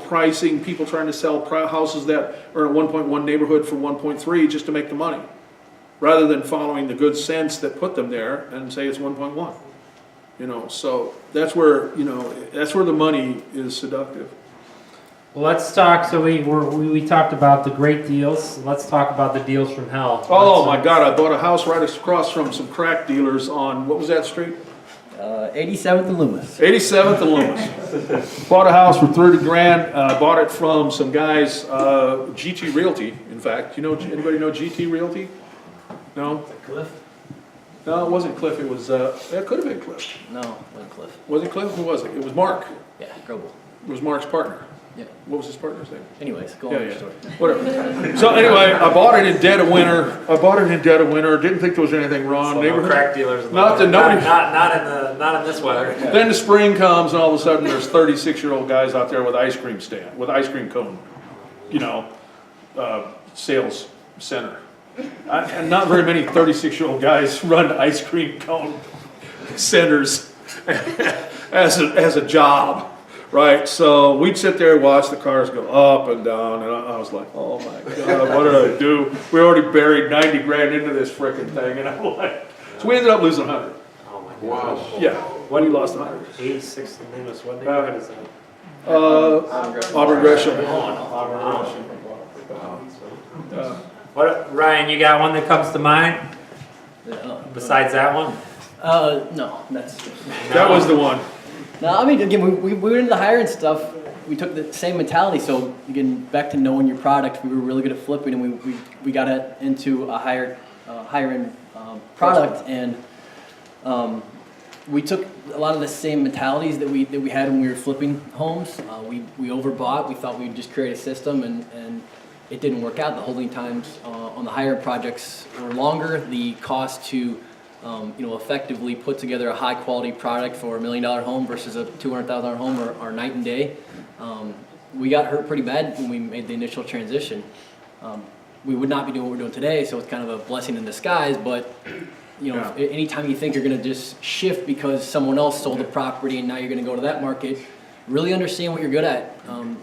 pricing, people trying to sell houses that are in a 1.1 neighborhood for 1.3 just to make the money, rather than following the good sense that put them there and say it's 1.1. So that's where the money is seductive.
Well, let's talk. So we talked about the great deals. Let's talk about the deals from hell.
Oh my God! I bought a house right across from some crack dealers on, what was that street?
87th and Loomis.
87th and Loomis. Bought a house for 30 grand. Bought it from some guys, GT Realty. In fact, anybody know GT Realty? No.
Cliff?
No, it wasn't Cliff. It was. It could have been Cliff.
No, it wasn't Cliff.
Was it Cliff? Who was it? It was Mark.
Yeah, Grobel.
It was Mark's partner.
Yeah.
What was his partner's name?
Anyways, go
Yeah,
on.
yeah, whatever. So anyway, I bought it in dead of winter. Didn't think there was anything wrong.
So no crack dealers.
Not that nobody.
Not in this weather.
Then the spring comes and all of a sudden there's 36-year-old guys out there with ice cream cone, sales center. And not very many 36-year-old guys run ice cream cone centers as a job, right? So we'd sit there and watch the cars go up and down, and I was like, oh my God, what did I do? We already buried 90 grand into this frickin' thing, and I'm like, so we ended up losing 100.
Oh my gosh.
Wow.
Yeah, we lost 100.
86 name was what neighborhood is that?
Auburn Gresham.
What, Ryan, you got one that comes to mind besides that one?
No, that's.
That was the one.
No, I mean, again, we went into the hiring stuff. We took the same mentality. So again, back to knowing your product, we were really good at flipping, and we got it into a higher end product, and we took a lot of the same mentalities that we had when we were flipping homes. We overbought. We thought we'd just create a system, and it didn't work out. The holding times on the higher projects were longer. The cost to effectively put together a high quality product for $1 million home versus a $200,000 home are night and day. We got hurt pretty bad when we made the initial transition. We would not be doing what we're doing today, so it's kind of a blessing in disguise. But anytime you think you're going to just shift because someone else sold the property and now you're going to go to that market, really understand what you're good at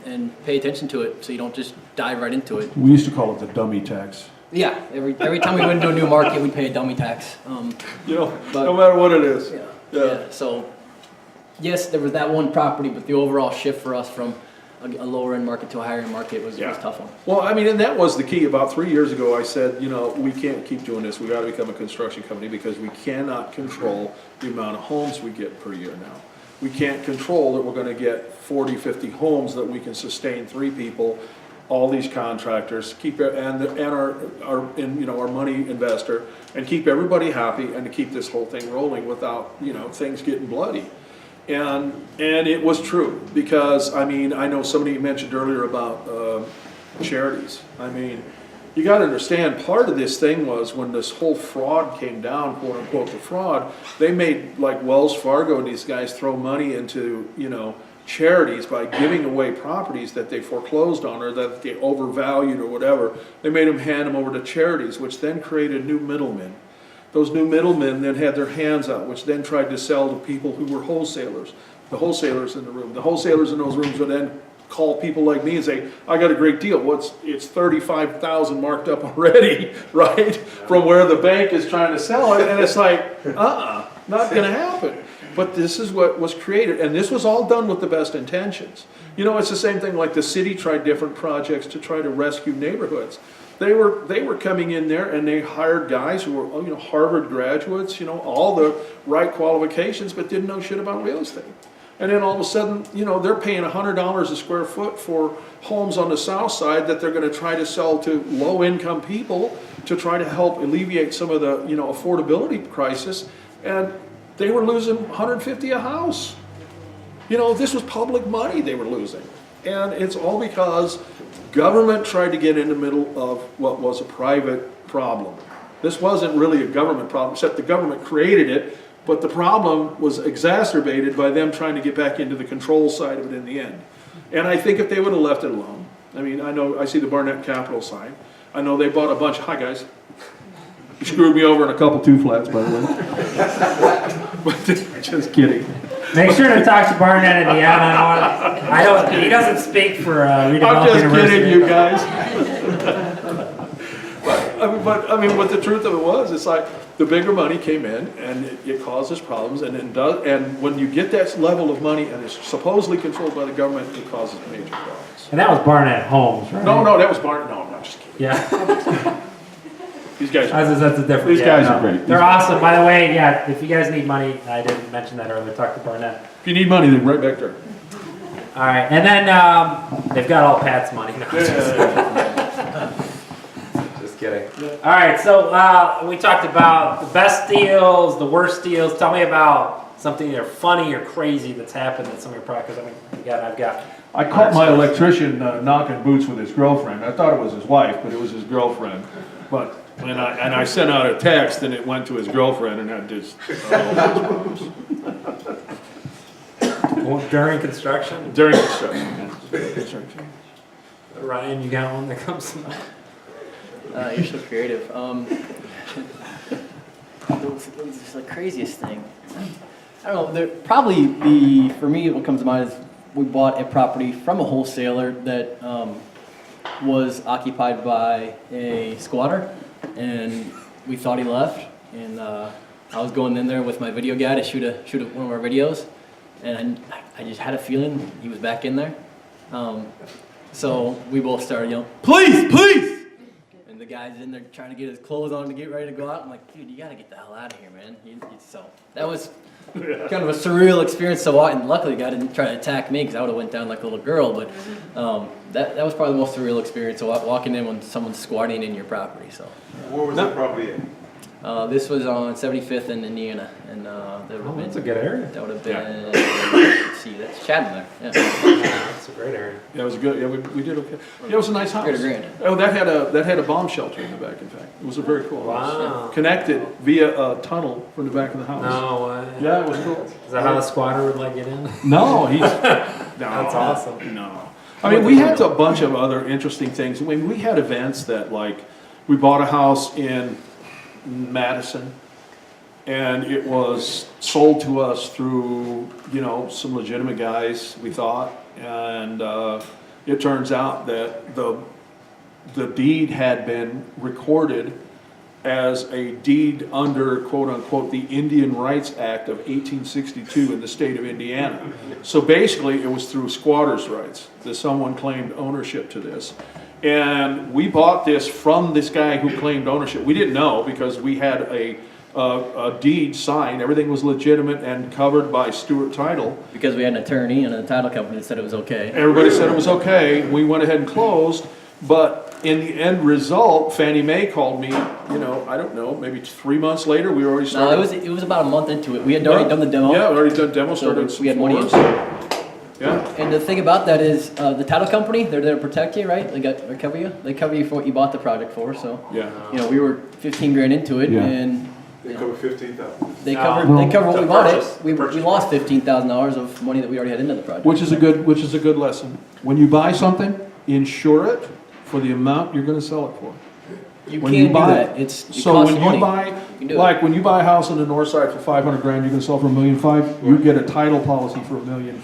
and pay attention to it so you don't just dive right into it.
We used to call it the dummy tax.
Yeah, every time we went into a new market, we'd pay a dummy tax.
No matter what it is.
Yeah. So, yes, there was that one property, but the overall shift for us from a lower end market to a higher end market was a tough one.
Well, I mean, and that was the key. About 3 years ago, I said, we can't keep doing this. We got to become a construction company because we cannot control the amount of homes we get per year now. We can't control that we're going to get 40, 50 homes that we can sustain 3 people, all these contractors, keep our money investor, and keep everybody happy, and to keep this whole thing rolling without things getting bloody. And it was true because I know somebody mentioned earlier about charities. You got to understand, part of this thing was when this whole fraud came down, quote unquote, the fraud, they made like Wells Fargo and these guys throw money into, charities by giving away properties that they foreclosed on or that they overvalued or whatever. They made them hand them over to charities, which then created new middlemen. Those new middlemen then had their hands out, which then tried to sell to people who were wholesalers. The wholesalers in the room. The wholesalers in those rooms would then call people like me and say, I got a great deal. It's $35,000 marked up already, right? From where the bank is trying to sell it. And it's like, not gonna happen. But this is what was created, and this was all done with the best intentions. It's the same thing like the city tried different projects to try to rescue neighborhoods. They were coming in there and they hired guys who were Harvard graduates, all the right qualifications, but didn't know shit about real estate. And then all of a sudden, they're paying $100 a square foot for homes on the south side that they're going to try to sell to low-income people to try to help alleviate some of the affordability crisis. And they were losing $150 a house. This was public money they were losing. And it's all because government tried to get in the middle of what was a private problem. This wasn't really a government problem, except the government created it, but the problem was exacerbated by them trying to get back into the control side of it in the end. And I think if they would have left it alone, I see the Barnett Capital sign. I know they bought a bunch, hi guys. You screwed me over in a couple 2-flats, by the way. But just kidding.
Make sure to talk to Barnett at the end. He doesn't speak for Redevelop University.
I'm just kidding, you guys. but what the truth of it was, it's like the bigger money came in and it causes problems, and when you get that level of money and it's supposedly controlled by the government, it causes major problems.
And that was Barnett Homes, right?
No, that was Barnett. No, I'm just kidding.
Yeah.
These guys.
That's a different.
These guys are great.
They're awesome. By the way, if you guys need money, I didn't mention that earlier. Talk to Barnett.
If you need money, then right back there.
All right, and then they've got all Pat's money. No, just kidding. All right, so we talked about the best deals, the worst deals. Tell me about something either funny or crazy that's happened at some of your properties. I mean, again, I've got.
I caught my electrician knocking boots with his girlfriend. I thought it was his wife, but it was his girlfriend. But, and I sent out a text and it went to his girlfriend and that just,
Well, during construction.
during construction.
Ryan, you got one that comes to mind?
You're so creative. It's the craziest thing. I don't know. Probably for me, what comes to mind is we bought a property from a wholesaler that was occupied by a squatter, and we thought he left. And I was going in there with my video guy to shoot one of our videos, and I just had a feeling he was back in there. So we both started yelling, "Please, please!" And the guy's in there trying to get his clothes on to get ready to go out. I'm like, "Dude, you gotta get the hell out of here, man." So that was kind of a surreal experience. So, and luckily, the guy didn't try to attack me because I would have went down like a little girl. But that was probably the most surreal experience. So walking in when someone's squatting in your property. So
Where was that property at?
this was on 75th in Indiana, and that would have been.
That's a good area.
That would have been. Let's see, that's Chatham there. Yeah.
That's a great area.
Yeah, it was good. Yeah, we did okay. Yeah, it was a nice house.
Grand.
Oh, that had a bomb shelter in the back, in fact. It was a very cool house.
Wow.
Connected via a tunnel from the back of the house.
No way.
Yeah, it was cool.
Is that how the squatter would let get in?
No, he's, no.
That's awesome.
No. I mean, we had a bunch of other interesting things. I mean, we had events that, like, we bought a house in Madison, and it was sold to us through, some legitimate guys, we thought, and it turns out that the deed had been recorded as a deed under, quote-unquote, the Indian Rights Act of 1862 in the state of Indiana. So basically, it was through squatters' rights that someone claimed ownership to this. And we bought this from this guy who claimed ownership. We didn't know because we had a deed signed. Everything was legitimate and covered by Stewart Title.
Because we had an attorney and a title company that said it was okay.
Everybody said it was okay. We went ahead and closed. But in the end result, Fannie Mae called me, I don't know, maybe 3 months later, we already started.
No, it was about a month into it. We had already done the demo.
Yeah, we already done demo, started.
So we had money
floors.
into it.
Yeah.
And the thing about that is, the title company, they're there to protect you, right? They cover you. They cover you for what you bought the project for. So,
Yeah.
we were 15 grand into it,
Yeah.
and
They covered 15,000.
they
No.
covered what
The
we bought
purchase.
it. We lost $15,000 of money that we already had into the project.
Which is a good lesson. When you buy something, insure it for the amount you're gonna sell it for.
You
when
can't
you buy
do
it.
that. It
So
costs
when
money.
you buy,
can do it.
like when you buy a house on the north side for 500 grand, you're gonna sell for $1.5 million, you get a title policy for $1.5 million.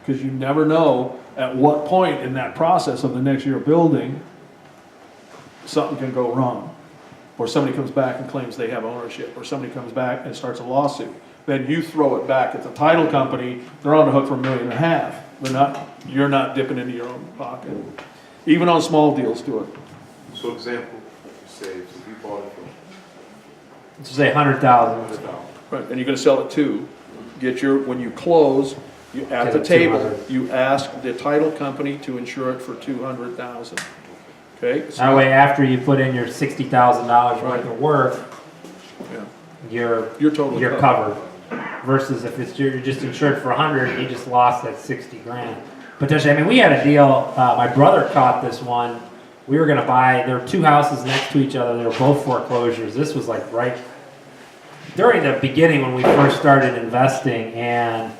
Because you never know at what point in that process of the next year building, something can go wrong. Or somebody comes back and claims they have ownership, or somebody comes back and starts a lawsuit. Then you throw it back at the title company, they're on the hook for $1.5 million. You're not dipping into your own pocket. Even on small deals, do it.
So example, say, if you bought it
Let's say 100,000.
for $100,000.
Right, and you're gonna sell it too. When you close, at
Get
the
it
table,
200.
you ask the title company to insure it for $200,000. Okay?
That way, after you put in your $60,000 worth of work,
Yeah.
you're
totally
covered. Versus if you're just insured for 100, you just lost that 60 grand. Potentially, I mean, we had a deal. My brother caught this one. We were gonna buy. There were two houses next to each other. They were both foreclosures. This was like right during the beginning when we first started investing, and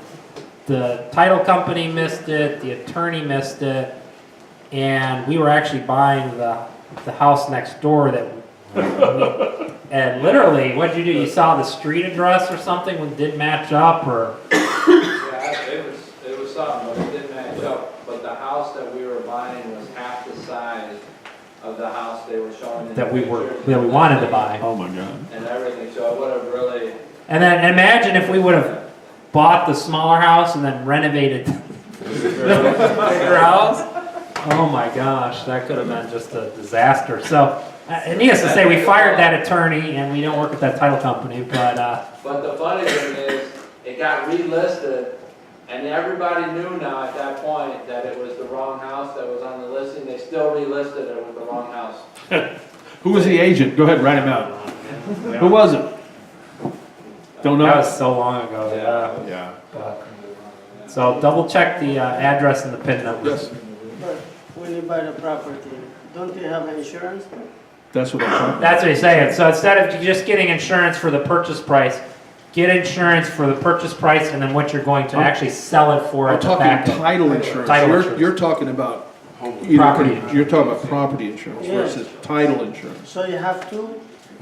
the title company missed it. The attorney missed it. And we were actually buying the house next door and literally, what'd you do? You saw the street address or something when it didn't match up, or?
Yeah, it was something, but it didn't match up. But the house that we were buying was half the size of the house they were showing in
That
the
we
pictures.
wanted to buy.
Oh my God.
And everything, so it would have really,
And then imagine if we would have bought the smaller house and then renovated the bigger house. Oh my gosh, that could have been just a disaster. So, needless to say, we fired that attorney and we don't work with that title company, but
but the funny thing is, it got relisted, and everybody knew now at that point that it was the wrong house that was on the listing. They still relisted it with the wrong house.
Who was the agent? Go ahead, write him out. Who was it? Don't
That
know?
was so long ago, yeah.
Yeah.
But- So double check the address and the PIN number.
Yes,
But when you buy the property, don't you have insurance?
that's what I'm talking.
That's what he's saying. So instead of just getting insurance for the purchase price, get insurance for the purchase price and then what you're going to actually sell it for
I'm
at the
talking
back end.
title insurance.
Title
You're,
insurance.
you're talking about either-
Property insurance.
You're talking about property insurance
Yes.
versus title insurance.
So you have to,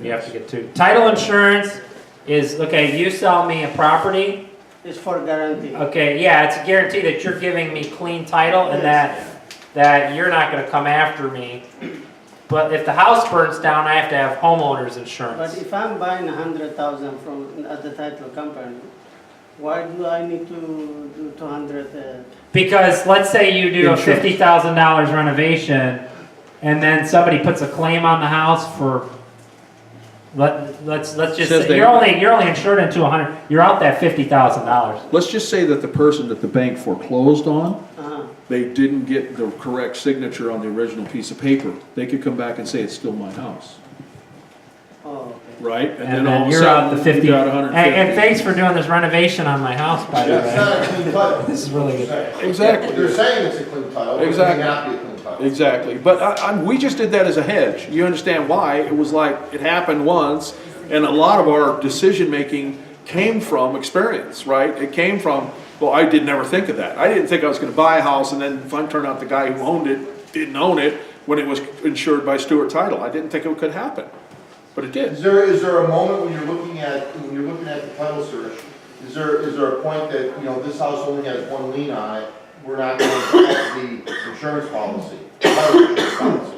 You have to get two. Title insurance is, okay, you sell me a property,
it's for guarantee.
okay, yeah, it's a guarantee that you're giving me clean title and that you're not gonna come after me. But if the house burns down, I have to have homeowner's
But
insurance.
if I'm buying 100,000 from at the title company, why do I need to do 200?
Because let's say you do a
Insurance.
$50,000 renovation and then somebody puts a claim on the house for, let's just
Says
say,
they-
you're only insured into 100, you're out that $50,000.
Let's just say that the person that the bank foreclosed on,
Uh-huh.
they didn't get the correct signature on the original piece of paper. They could come back and say, it's still my house,
Oh, okay.
right?
And
all
then
of a
you're out the
sudden,
50.
you got
And
150.
thanks for doing this renovation on my house, by the
It's
way.
not a clean title.
This is really good.
Exactly.
They're saying it's a clean title, but it
Exactly.
may not be a clean title.
Exactly, but we just did that as a hedge. You understand why? It was like, it happened once, and a lot of our decision-making came from experience, right? It came from, well, I did never think of that. I didn't think I was gonna buy a house and then turn out the guy who owned it didn't own it when it was insured by Stewart Title. I didn't think it could happen, but it did.
Is there a moment when you're looking at the title search, is there a point that, you know, this house only has one lien on it, we're not going to affect the insurance policy, title insurance policy?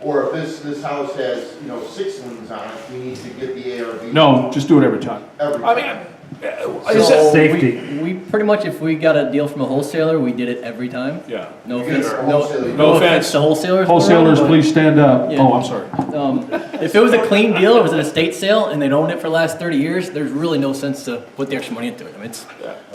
Or if this house has, you know, 6 liens on it, we need to get the ARV?
No, just do it every time.
Every
I
time.
mean,
So
Safety.
we pretty much, if we got a deal from a wholesaler, we did it every time.
yeah.
No
You
offense,
get a
no,
wholesaler.
No offense.
to wholesalers.
Wholesalers,
but,
please stand up.
Yeah.
Oh, I'm sorry.
If it was a clean deal, it was an estate sale, and they'd owned it for the last 30 years, there's really no sense to put the extra money into it. I mean, it's,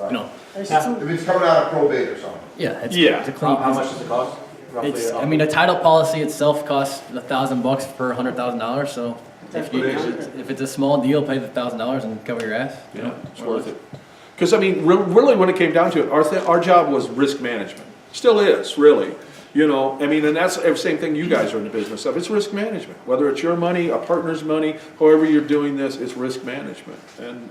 you know,
It's
Yeah.
too-
If it's coming out of probate or something.
yeah, it's,
Yeah.
it's a clean.
How much does it cost?
It's, I mean, a title policy itself costs $1,000 per $100,000, so if you, if it's a small deal, pay the $1,000 and cover your ass. You know,
It's worth it. Because, I mean, really, when it came down to it, our job was risk management. Still is, really. You know, I mean, and that's the same thing you guys are in the business of. It's risk management. Whether it's your money, a partner's money, however you're doing this, it's risk management.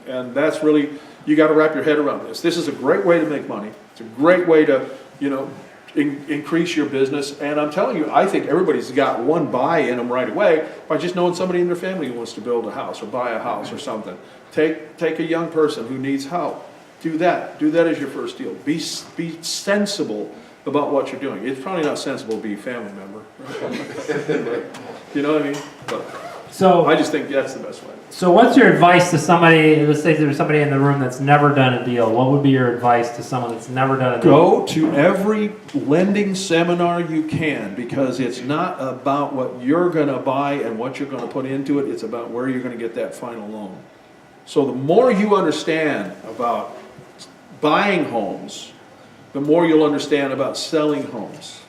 And that's really, you got to wrap your head around this. This is a great way to make money. It's a great way to, you know, increase your business. And I'm telling you, I think everybody's got one buy in them right away by just knowing somebody in their family who wants to build a house or buy a house or something. Take a young person who needs help. Do that. Do that as your first deal. Be sensible about what you're doing. It's probably not sensible to be a family member. You know what I mean? But
So,
I just think that's the best way.
so what's your advice to somebody, let's say there's somebody in the room that's never done a deal. What would be your advice to someone that's never done a deal?
Go to every lending seminar you can, because it's not about what you're gonna buy and what you're gonna put into it, it's about where you're gonna get that final loan. So the more you understand about buying homes, the more you'll understand about selling homes,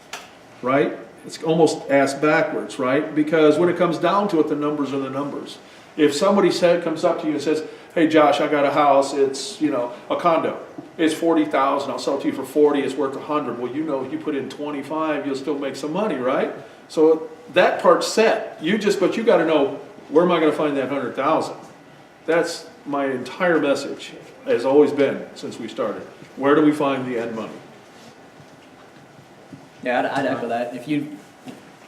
right? It's almost ass backwards, right? Because when it comes down to it, the numbers are the numbers. If somebody comes up to you and says, hey Josh, I got a house, it's, you know, a condo, it's 40,000, I'll sell it to you for 40, it's worth 100. Well, you know, if you put in 25, you'll still make some money, right? So that part's set. But you gotta know, where am I gonna find that 100,000? That's my entire message, has always been since we started. Where do we find the end money?
Yeah, I'd echo that. If you,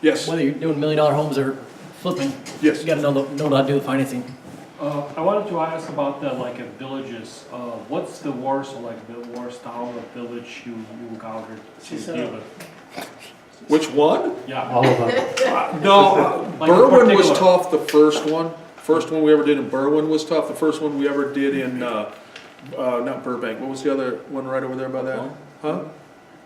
Yes,
whether you're doing $1 million homes or flipping,
yes.
you got to know how to do the financing.
I wanted to ask about the villages. What's the worst, the worst town or village you encountered to deal with?
Which one?
Yeah.
All of them.
No,
Like a
Berwyn was
particular-
tough, the first one. First one we ever did in Berwyn was tough. The first one we ever did in, not Burbank, what was the other one right over there by that? Huh?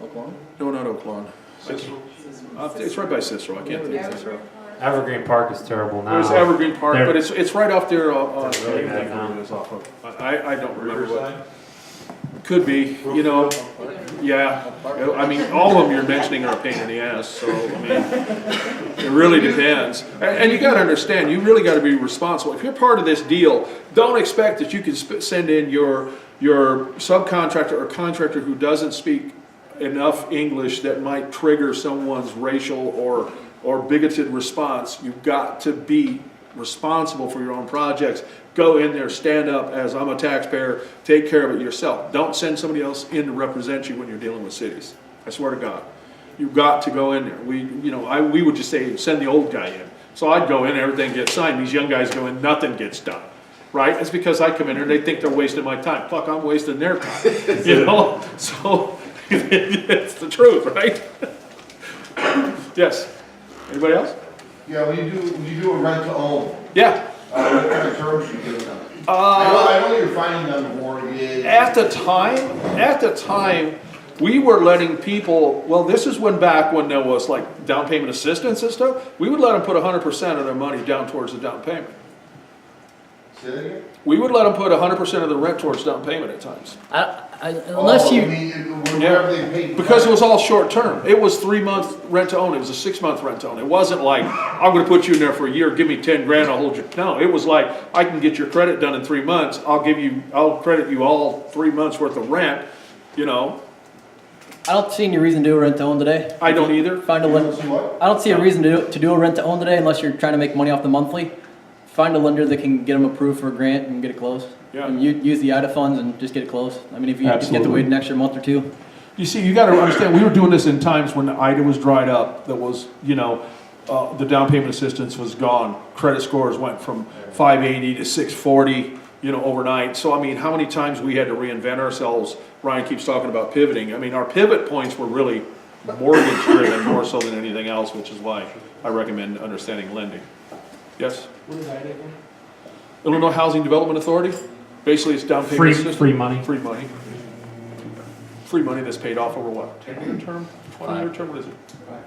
Oklahoma?
No, not Oak Lawn. It's right by Cicero, I can't think of Cicero.
Evergreen Park is terrible now.
It was Evergreen Park,
There-
but it's right off there,
It's really bad now.
it is off of. I don't remember what. Could be, you know, Yeah, I mean, all of them you're mentioning are a pain in the ass, so, I mean, it really depends. And you gotta understand, you really gotta be responsible. If you're part of this deal, don't expect that you can send in your subcontractor or contractor who doesn't speak enough English that might trigger someone's racial or bigoted response. You've got to be responsible for your own projects. Go in there, stand up as I'm a taxpayer, take care of it yourself. Don't send somebody else in to represent you when you're dealing with cities. I swear to God. You've got to go in there. We would just say, send the old guy in. So I'd go in, everything gets signed. These young guys go in, nothing gets done. Right? It's because I come in here and they think they're wasting my time. Fuck, I'm wasting their time. So it's the truth, right? Yes. Anybody else?
Yeah, when you do a rent to own,
Yeah.
what kind of terms you give them? I know you're finding them mortgage.
At the time, we were letting people, well, this is back when there was like down payment assistance and stuff, we would let them put 100% of their money down towards the down payment.
Say that again?
We would let them put 100% of the rent towards down payment at times.
Unless you,
Whatever they paid.
Because it was all short term. It was 3-month rent to own. It was a 6-month rent to own. It wasn't like, I'm gonna put you in there for a year, give me 10 grand, I'll hold you. No, it was like, I can get your credit done in 3 months. I'll credit you all 3 months worth of rent, you know.
I don't see any reason to do a rent to own today.
I don't either.
Find a lender. I don't see a reason to do a rent to own today unless you're trying to make money off the monthly. Find a lender that can get them approved for a grant and get it closed.
Yeah.
And use the IDA funds and just get it closed. I mean, if you just get to wait an extra month or two.
You see, you gotta understand, we were doing this in times when the IDA was dried up, that was, the down payment assistance was gone. Credit scores went from 580 to 640, overnight. So, I mean, how many times we had to reinvent ourselves? Ryan keeps talking about pivoting. I mean, our pivot points were really mortgage driven more so than anything else, which is why I recommend understanding lending. Yes?
What is IDA again?
Illinois Housing Development Authority. Basically, it's down payment assistance.
Free money.
Free money. Free money that's paid off over what? 10-year term? 20-year term? What is it?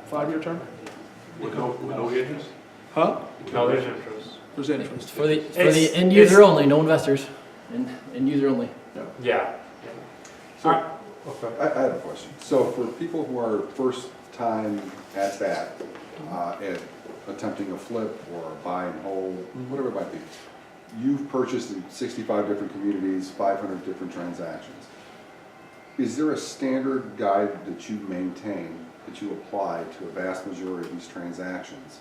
5-year term?
With no interest?
Huh?
No, there's interest.
There's interest.
For the end user only, no investors. End user only.
Yeah.
So, I have a question. So for people who are first time at that, at attempting a flip or buy and hold, whatever it might be, you've purchased in 65 different communities, 500 different transactions. Is there a standard guide that you maintain, that you apply to a vast majority of these transactions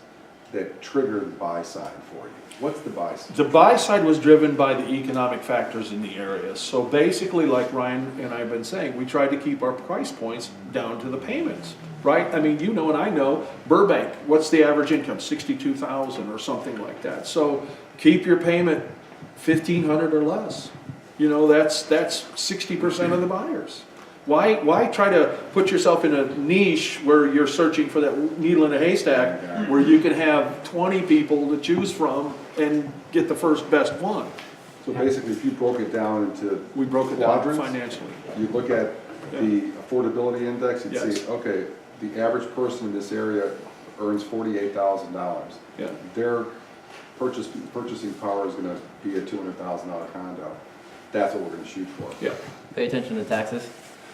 that trigger the buy side for you? What's the buy side?
The buy side was driven by the economic factors in the area. So basically, like Ryan and I have been saying, we tried to keep our price points down to the payments, right? I mean, and I know, Burbank, what's the average income? 62,000 or something like that. So keep your payment 1,500 or less. That's 60% of the buyers. Why try to put yourself in a niche where you're searching for that needle in a haystack, where you can have 20 people to choose from and get the first best one?
So basically, if you broke it down into
We broke it down
quadrants,
financially.
you look at the affordability index, you'd
Yes.
see, okay, the average person in this area earns $48,000.
Yeah.
Their purchasing power is gonna be a $200,000 condo. That's what we're gonna shoot for.
Yeah.
Pay attention to taxes.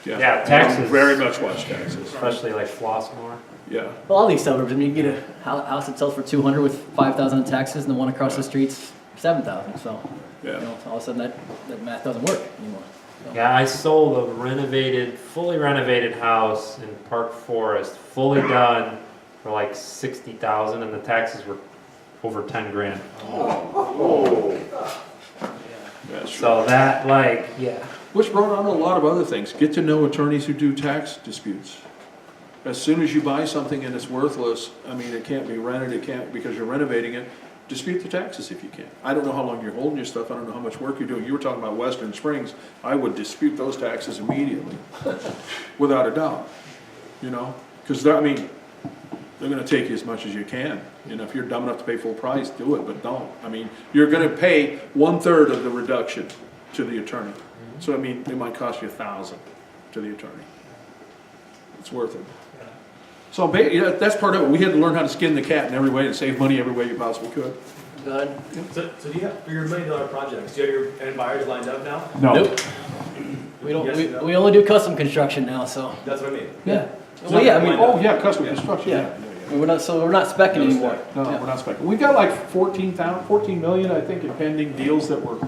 Yeah, taxes.
Very much watch taxes.
Especially like Flossmoor.
Yeah.
Well, all these suburbs, I mean, you get a house that sells for 200 with 5,000 in taxes, and the one across the street's 7,000. So,
Yeah.
all of a sudden that math doesn't work anymore. So.
Yeah, I sold a fully renovated house in Park Forest, fully done for like 60,000, and the taxes were over 10 grand.
That's true.
So that,
Which brought on a lot of other things. Get to know attorneys who do tax disputes. As soon as you buy something and it's worthless, I mean, it can't be rented, because you're renovating it, dispute the taxes if you can. I don't know how long you're holding your stuff, I don't know how much work you're doing. You were talking about Western Springs, I would dispute those taxes immediately, without a doubt. Because they're gonna take you as much as you can. If you're dumb enough to pay full price, do it, but don't. I mean, you're gonna pay 1/3 of the reduction to the attorney. So, it might cost you $1,000 to the attorney. It's worth it. So, that's part of it. We had to learn how to skin the cat in every way and save money every way you possibly could.
So do you have, for your $1 million projects, do you have your end buyers lined up now?
No.
Do
We don't,
Yes, no.
we only do custom construction now, so,
That's what I mean.
yeah. Well, yeah, I mean,
Oh, yeah, custom construction, yeah.
we're not, so we're not spec'ing anymore.
No,
Yeah.
we're not speculating. We've got like 14 million, I think, in pending deals that we're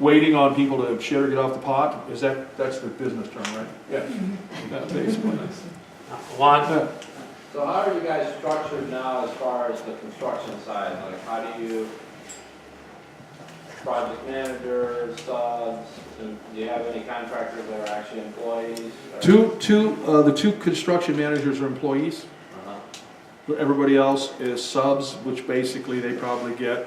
waiting on people to shit or get off the pot. That's the business term, right? Yeah. Yeah, basically.
Juan?
So how are you guys structured now as far as the construction side? Like, how do you, project managers, subs, and do you have any contractors that are actually employees? or-
The two construction managers are employees.
Uh-huh.
Everybody else is subs, which basically they probably get,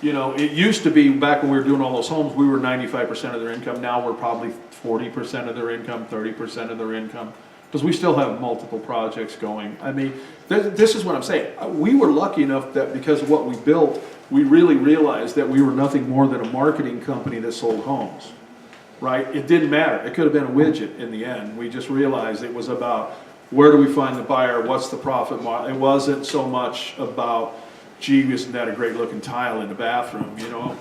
you know, it used to be back when we were doing all those homes, we were 95% of their income. Now we're probably 40% of their income, 30% of their income. Because we still have multiple projects going. I mean, this is what I'm saying. We were lucky enough that because of what we built, we really realized that we were nothing more than a marketing company that sold homes, right? It didn't matter. It could have been a widget in the end. We just realized it was about where do we find the buyer, what's the profit margin. It wasn't so much about, gee, isn't that a great looking tile in the bathroom, you know?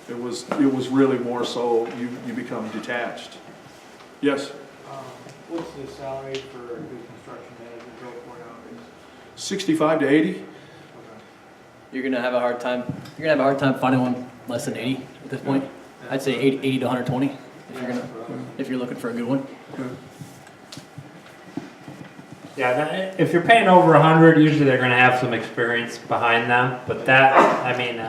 It was really more so you become detached. Yes?
What's the salary for a good construction manager go for nowadays?
65 to 80?
You're gonna have a hard time, finding one less than 80 at this point. I'd say 80 to 120 if you're looking for a good one.
Yeah, if you're paying over 100, usually they're gonna have some experience behind them, but that, I mean,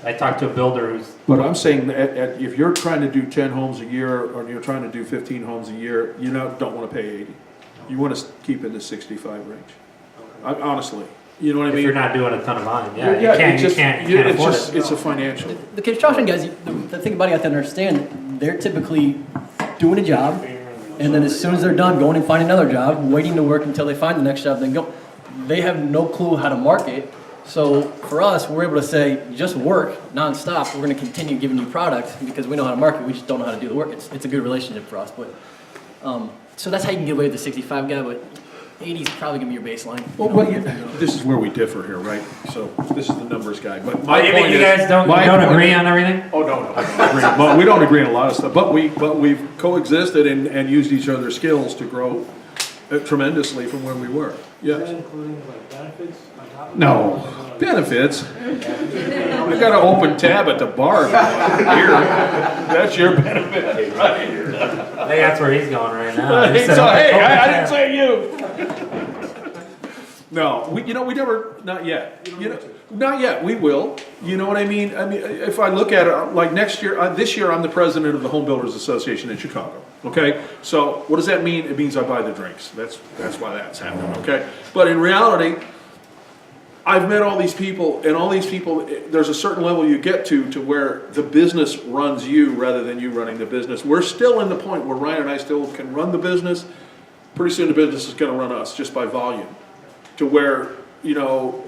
I talked to a builder who's.
But I'm saying that if you're trying to do 10 homes a year, or you're trying to do 15 homes a year, you don't wanna pay 80. You wanna keep in the 65 range. Honestly, you know what I
If
mean?
you're not doing a ton of volume, yeah,
Yeah,
you can't afford it.
it's a financial.
The construction guys, the thing about it, you have to understand, they're typically doing a job, and then as soon as they're done, going and finding another job, waiting to work until they find the next job, then go. They have no clue how to market. So for us, we're able to say, just work nonstop. We're going to continue giving you product because we know how to market. We just don't know how to do the work. It's a good relationship for us. But so that's how you can get away with the 65 guy. But 80 is probably going to be your baseline.
Well, this is where we differ here, right? So this is the numbers guy, but my
You
point
mean you
is-
guys don't
my point
agree
is-
on everything?
Oh, no, I don't agree. But we don't agree on a lot of stuff, but we've coexisted and used each other's skills to grow tremendously from where we were.
Is
Yes.
that including like benefits on top of
No,
that?
benefits. I got an open tab at the bar here. That's your benefit, right?
I think that's where he's going right now. He
So,
said,
hey,
"Open
I
tab."
didn't say you. No, we never, not yet. Not yet, we will. You know what I mean? I mean, if I look at it, like next year, this year, I'm the president of the Home Builders Association in Chicago, okay? So what does that mean? It means I buy the drinks. That's why that's happening, okay? But in reality, I've met all these people, and all these people, there's a certain level you get to where the business runs you rather than you running the business. We're still in the point where Ryan and I still can run the business. Pretty soon the business is gonna run us just by volume. To where, you know,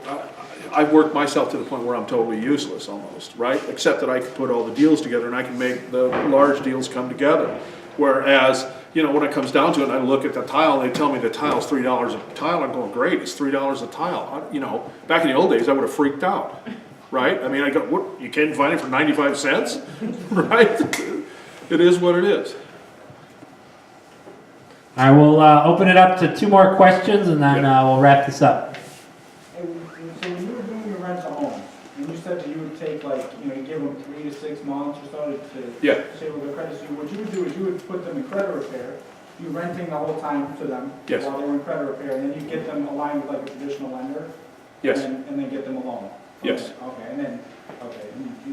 I've worked myself to the point where I'm totally useless almost, right? Except that I can put all the deals together and I can make the large deals come together. Whereas, you know, when it comes down to it, and I look at the tile and they tell me the tile's $3 a tile, I'm going, great, it's $3 a tile. You know, back in the old days, I would have freaked out, right? I mean, I go, what, you can't find it for 95 cents, right? It is what it is.
I will open it up to 2 more questions and then we'll wrap this up.
Hey, so when you were doing your rent to home, and you said that you would take like, you know, you give them 3 to 6 months or so to stable their credit. So what you would do is you would put them in credit repair, you renting the whole time to them
Yes.
while they were in credit repair, and then you get them aligned with like a traditional lender.
Yes.
And then get them a loan.
Yes.
Okay, and then, okay.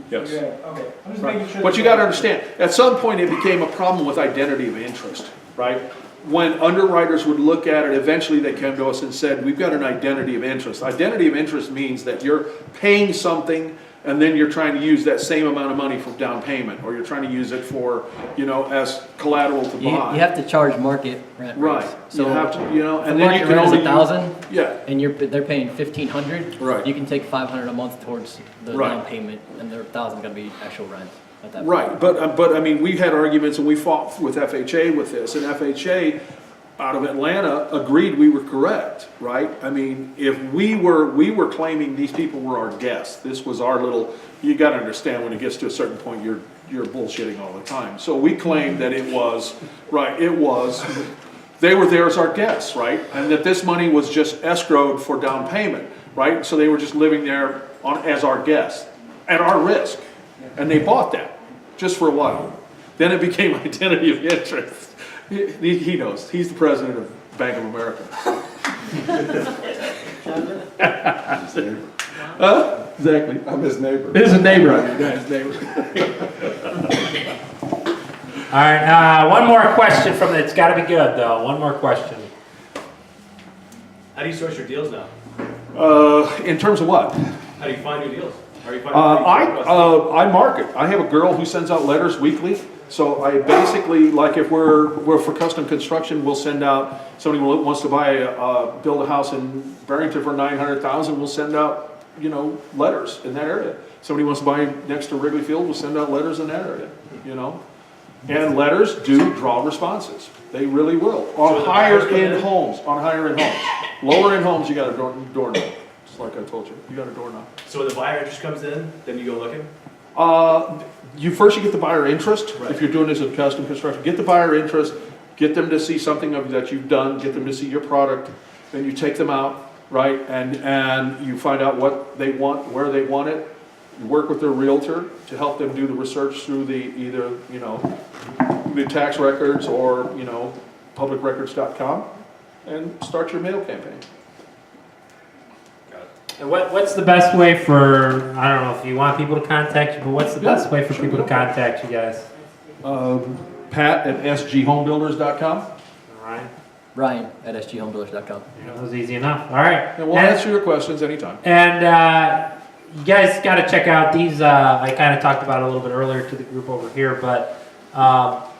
Yes.
Yeah, okay. I'm just
Right.
making sure.
But you gotta understand, at some point it became a problem with identity of interest, right? When underwriters would look at it, eventually they came to us and said, we've got an identity of interest. Identity of interest means that you're paying something and then you're trying to use that same amount of money for down payment, or you're trying to use it for, you know, as collateral to
You
buy.
have to charge market rent.
Right,
So
you have to, you know, and
the
then you
market
can
rent is
only.
1,000.
Yeah,
And they're paying 1,500.
Right.
You can take 500 a month towards the
Right.
down payment, and their 1,000 gonna be actual rent at that point.
right, but I mean, we had arguments and we fought with FHA with this, and FHA out of Atlanta agreed we were correct, right? I mean, if we were claiming these people were our guests, this was our little, you gotta understand when it gets to a certain point, you're bullshitting all the time. So we claimed that it was, right, they were there as our guests, right? And that this money was just escrowed for down payment, right? So they were just living there as our guests, at our risk. And they bought that, just for a while. Then it became identity of interest. He knows, he's the president of Bank of America. Exactly.
I'm his neighbor.
His neighbor. Yeah, his neighbor.
All right, one more question from it's got to be good though. One more question.
How do you source your deals now?
In terms of what?
How do you find new deals? How are you finding
I market. I have a girl who sends out letters weekly. So I basically, like if we're for custom construction, we'll send out, somebody wants to buy build a house in Barrington for $900,000, we'll send out, letters in that area. Somebody wants to buy next to Wrigley Field, we'll send out letters in that area, And letters do draw responses. They really will. On higher end homes, Lower end homes, you got a door knob. Just like I told you, you got a door knob.
So when the buyer interest comes in, then you go looking?
You get the buyer interest, if you're doing this as a custom construction, get the buyer interest, get them to see something that you've done, get them to see your product, then you take them out, right, and you find out what they want, where they want it, you work with their realtor to help them do the research through either the tax records or, publicrecords.com, and start your mail campaign.
And what's the best way for, I don't know if you want people to contact you, but what's the best way for people to contact you guys?
Pat at sghomebuilders.com.
All right.
Ryan at sghomebuilders.com.
That was easy enough. All right.
And we'll answer your questions anytime.
And you guys got to check out these. I kind of talked about it a little bit earlier to the group over here, but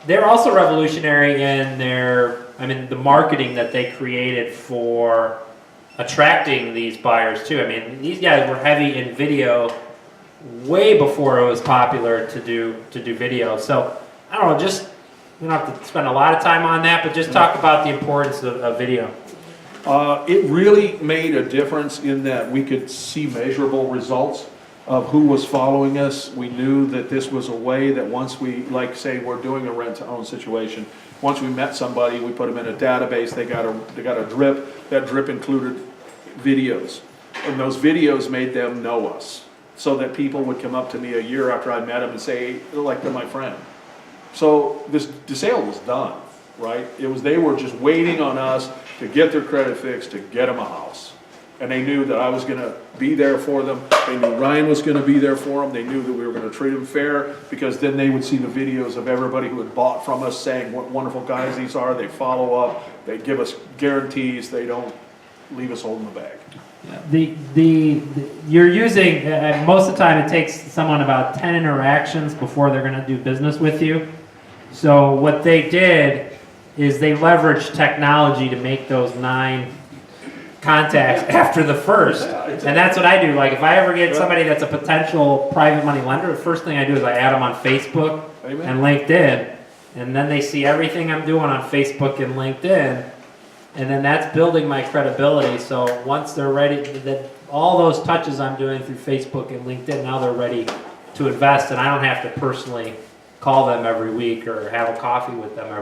they're also revolutionary in the marketing that they created for attracting these buyers too. These guys were heavy in video way before it was popular to do video. So I don't know, we don't have to spend a lot of time on that, but just talk about the importance of video.
It really made a difference in that we could see measurable results of who was following us. We knew that this was a way that once we, like say we're doing a rent-to-own situation, once we met somebody, we put them in a database, they got a drip, that drip included videos. And those videos made them know us. So that people would come up to me a year after I met them and say, like, they're my friend. So the sale was done, right? They were just waiting on us to get their credit fixed, to get them a house. And they knew that I was gonna be there for them. They knew Ryan was gonna be there for them. They knew that we were gonna treat them fair, because then they would see the videos of everybody who had bought from us saying what wonderful guys these are. They follow up, they give us guarantees, they don't leave us holding the bag.
You're using, most of the time it takes someone about 10 interactions before they're going to do business with you. So what they did is they leveraged technology to make those 9 contacts after the first. And that's what I do. Like if I ever get somebody that's a potential private money lender, the first thing I do is I add them on Facebook and LinkedIn. And then they see everything I'm doing on Facebook and LinkedIn. And then that's building my credibility. So once they're ready, all those touches I'm doing through Facebook and LinkedIn, now they're ready to invest, and I don't have to personally call them every week or have a coffee with them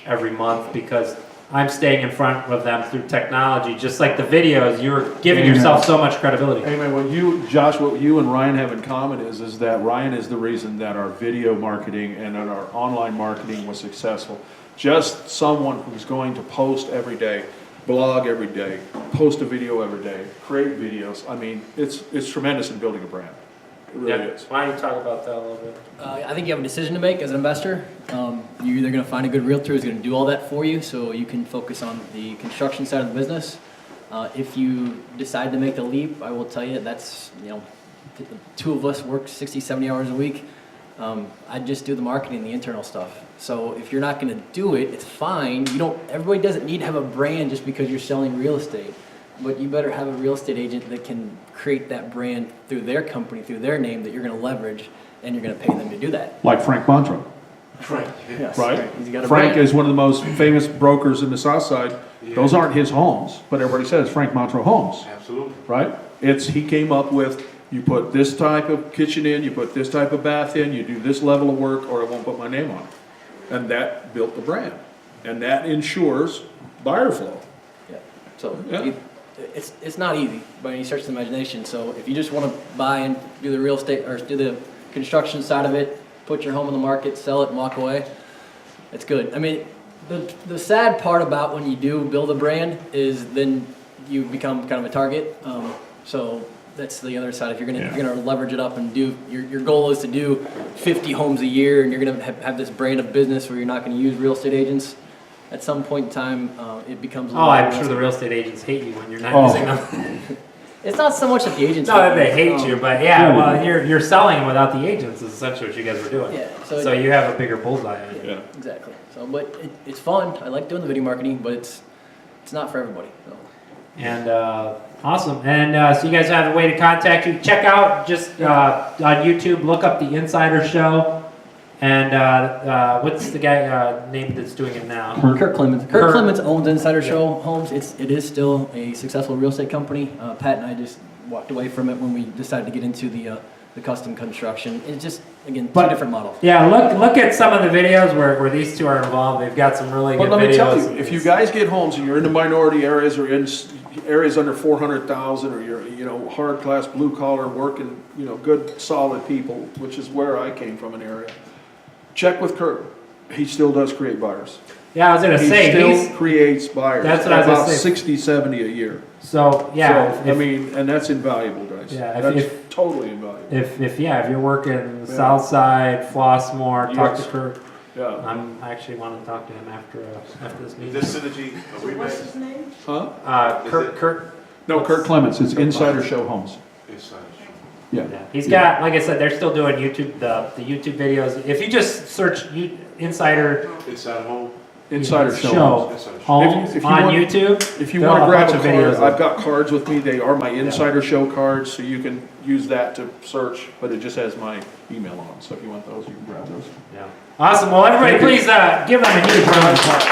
every month, because I'm staying in front of them through technology. Just like the videos, you're giving yourself so much credibility.
Amen. What you and Ryan have in common is that Ryan is the reason that our video marketing and that our online marketing was successful. Just someone who's going to post every day, blog every day, post a video every day, create videos. It's tremendous in building a brand. It really is.
Why don't you talk about that a little bit?
I think you have a decision to make as an investor. You're either going to find a good realtor who's going to do all that for you so you can focus on the construction side of the business. If you decide to make the leap, I will tell you that's, the 2 of us work 60, 70 hours a week. I'd just do the marketing, the internal stuff. So if you're not going to do it, it's fine. Everybody doesn't need to have a brand just because you're selling real estate. But you better have a real estate agent that can create that brand through their company, through their name, that you're going to leverage, and you're going to pay them to do that.
Like Frank Montreux.
Frank.
Yes.
Right?
He's got a
Frank
brand.
is one of the most famous brokers in the South Side. Yeah. Those aren't his homes, but everybody says Frank Montreux Homes.
Absolutely.
Right? He came up with You put this type of kitchen in, you put this type of bath in, you do this level of work, or I won't put my name on it. And that built the brand. And that ensures buyer flow.
Yeah, so
Yeah.
it's not easy by any stretch of the imagination. So if you just want to buy and do the real estate or do the construction side of it, put your home on the market, sell it, and walk away, it's good. I mean, the sad part about when you do build a brand is then you become kind of a target. So that's the other side. If you're gonna leverage it up and do your goal is to do 50 homes a year, and you're gonna have this brand of business where you're not gonna use real estate agents. At some point in time, it becomes.
Oh, I'm sure the real estate agents hate you when you're not using them.
It's not so much that the agents.
Not that they hate you, but yeah, well, you're selling them without the agents is essentially what you guys were doing.
Yeah.
So you have a bigger bullseye on you.
Yeah.
Exactly. So, but it's fun. I like doing the video marketing, but it's not for everybody. So.
And awesome. And so you guys have a way to contact you. Check out just on YouTube. Look up the Insider Show. And what's the guy name that's doing it now?
Kurt Clements. Kurt Clements owns Insider Show Homes. It is still a successful real estate company. Pat and I just walked away from it when we decided to get into the custom construction. It's just, again, two different models.
Yeah, look at some of the videos where these two are involved. They've got some really good videos.
But let me tell you, if you guys get homes and you're in the minority areas or in areas under 400,000, or you're hard class blue collar working, good solid people, which is where I came from, an area. Check with Kurt. He still does create buyers.
Yeah, I was gonna say
he still creates buyers.
That's what I was gonna
about
say.
60, 70 a year.
So yeah,
So, and that's invaluable, guys.
Yeah,
that's totally invaluable.
If you're working South Side, Flossmoor, talk to Kurt.
Yeah.
I actually want to talk to him after this meeting.
This synergy,
What's his name?
Huh?
Kurt.
No, Kurt Clements. It's Insider Show Homes. Yeah.
Yeah. He's got, like I said, they're still doing YouTube, the YouTube videos. If you just search Insider Show Homes
If you
on
want-
YouTube,
If you
they'll
want to
have
grab a
bunch of
card,
videos of-
I've got cards with me. They are my Insider Show cards, so you can use that to search, but it just has my email on. So if you want those, you can grab those.
Yeah. Awesome. Well, everybody, please give them a huge round of applause.